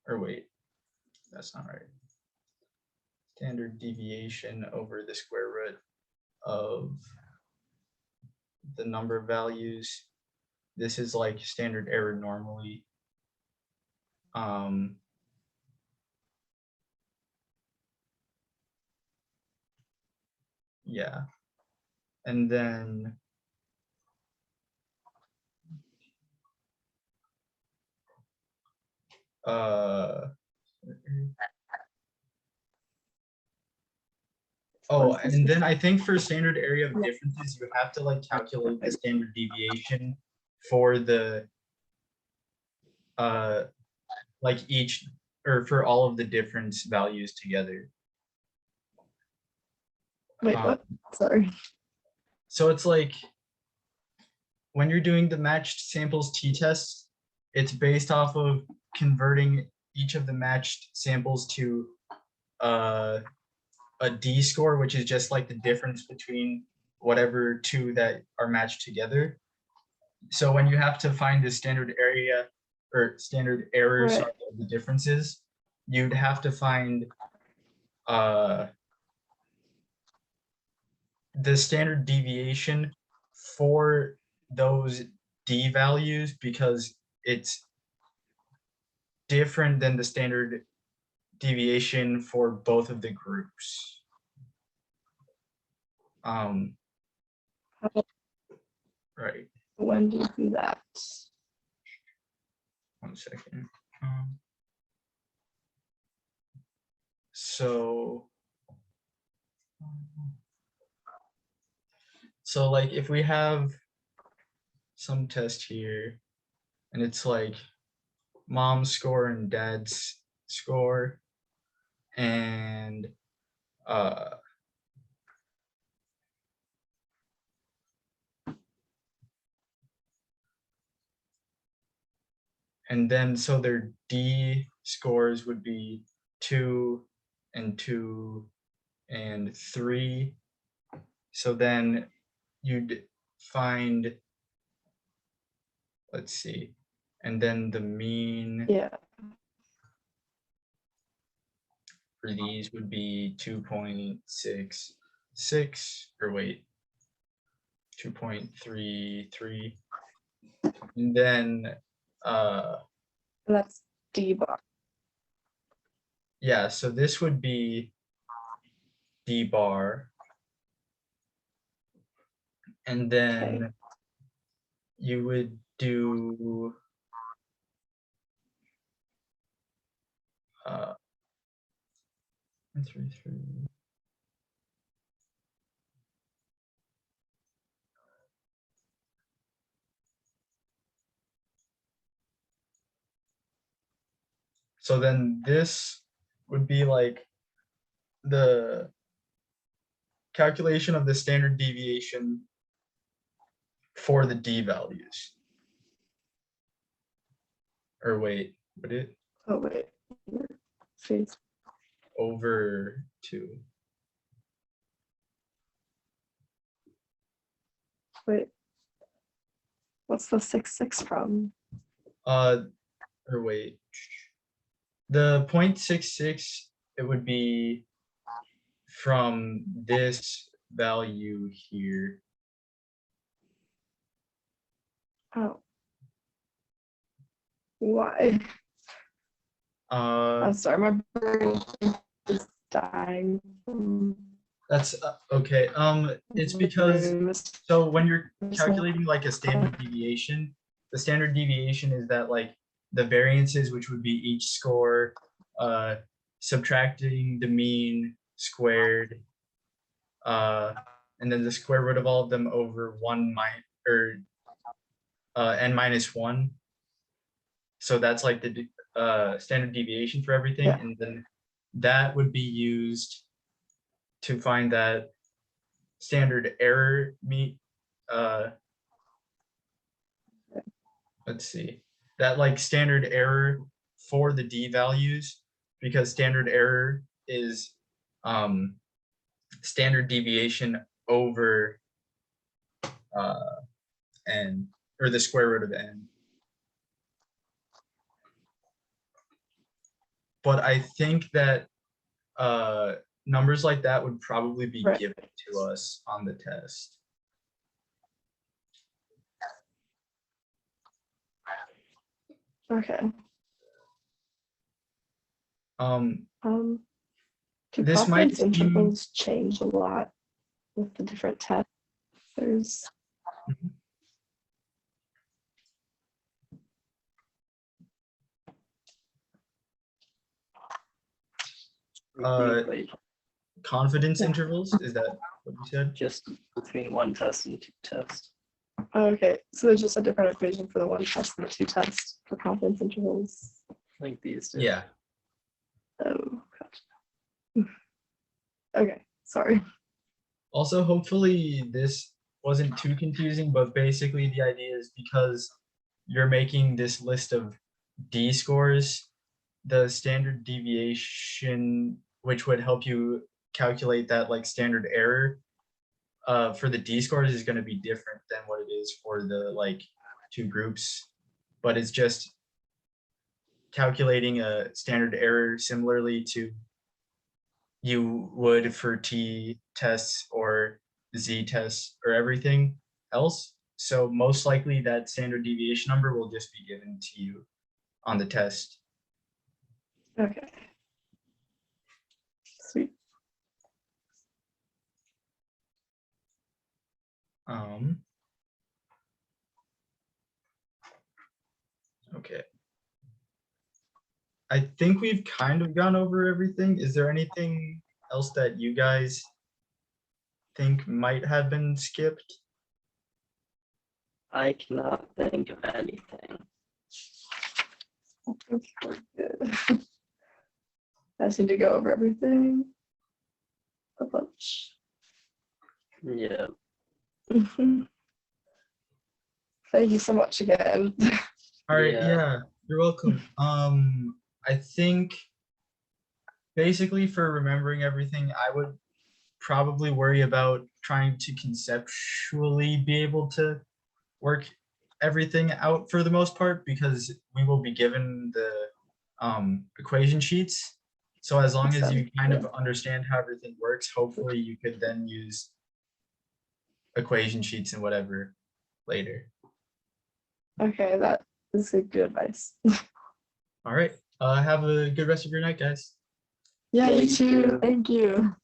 [SPEAKER 1] or wait, that's not right. Standard deviation over the square root of the number of values. This is like standard error normally. Yeah. And then oh, and then I think for standard area of differences, you have to like calculate the standard deviation for the like each, or for all of the difference values together.
[SPEAKER 3] wait, what? Sorry.
[SPEAKER 1] So it's like when you're doing the matched samples t-test, it's based off of converting each of the matched samples to a D score, which is just like the difference between whatever two that are matched together. So when you have to find the standard area or standard errors
[SPEAKER 3] Right.
[SPEAKER 1] of the differences, you'd have to find the standard deviation for those D values, because it's different than the standard deviation for both of the groups. Right.
[SPEAKER 3] When do you do that?
[SPEAKER 1] 1 second. So like if we have some test here and it's like mom's score and dad's score, and then so their D scores would be 2 and 2 and 3. So then you'd find, let's see, and then the mean
[SPEAKER 3] Yeah.
[SPEAKER 1] for these would be 2.66, or wait, 2.33. And then
[SPEAKER 3] That's D bar.
[SPEAKER 1] yeah, so this would be D bar. And then you would do uh 3, 3. So then this would be like the calculation of the standard deviation for the d values. Or wait, would it
[SPEAKER 3] Oh wait. Face.
[SPEAKER 1] over 2?
[SPEAKER 3] Wait. What's the 6 from?
[SPEAKER 1] Or wait. The 0.66, it would be from this value here.
[SPEAKER 3] Oh. Why? I'm sorry, my brain is dying.
[SPEAKER 1] That's okay. It's because so when you're calculating like a standard deviation, the standard deviation is that like the variances, which would be each score, subtracting the mean squared, and then the square root of all of them over 1 n minus 1. So that's like the standard deviation for everything,
[SPEAKER 3] Yeah.
[SPEAKER 1] and then that would be used to find that standard error let's see, that like standard error for the d values, because standard error is standard deviation over n, or the square root of n. But I think that numbers like that would probably be
[SPEAKER 3] Right.
[SPEAKER 1] given to us on the test.
[SPEAKER 3] Okay. Do
[SPEAKER 1] This might
[SPEAKER 3] confidence
[SPEAKER 1] seem
[SPEAKER 3] intervals change a lot with the different tests? There's
[SPEAKER 1] confidence
[SPEAKER 3] Yeah.
[SPEAKER 1] intervals, is that what you said?
[SPEAKER 2] Just between one test and two tests.
[SPEAKER 3] okay. So there's just a different equation for the 1 test and the 2 tests for confidence intervals.
[SPEAKER 2] Like these two.
[SPEAKER 1] Yeah.
[SPEAKER 3] Oh, gotcha. Okay, sorry.
[SPEAKER 1] Also, hopefully this wasn't too confusing, but basically the idea is because you're making this list of D scores, the standard deviation, which would help you calculate that like standard error for the D scores, is going to be different than what it is for the like 2 groups, but it's just calculating a standard error similarly to you would for T tests or Z tests or everything else. So most likely that standard deviation number will just be given to you on the test.
[SPEAKER 3] Okay. Sweet.
[SPEAKER 1] Okay. I think we've kind of gone over everything. Is there anything else that you guys think might have been skipped?
[SPEAKER 2] I cannot think of anything.
[SPEAKER 3] I think we're good. I just need to go over everything a bunch.
[SPEAKER 2] Yeah.
[SPEAKER 3] Thank you so much again.
[SPEAKER 1] All right,
[SPEAKER 2] Yeah.
[SPEAKER 1] yeah, you're welcome. I think basically for remembering everything, I would probably worry about trying to conceptually be able to work everything out for the most part, because we will be given the equation sheets. So as long as you kind of understand how everything works, hopefully you could then use equation sheets and whatever later.
[SPEAKER 3] Okay, that is a good advice.
[SPEAKER 1] All right. Have a good rest of your night, guys.
[SPEAKER 3] Yeah, you too. Thank you.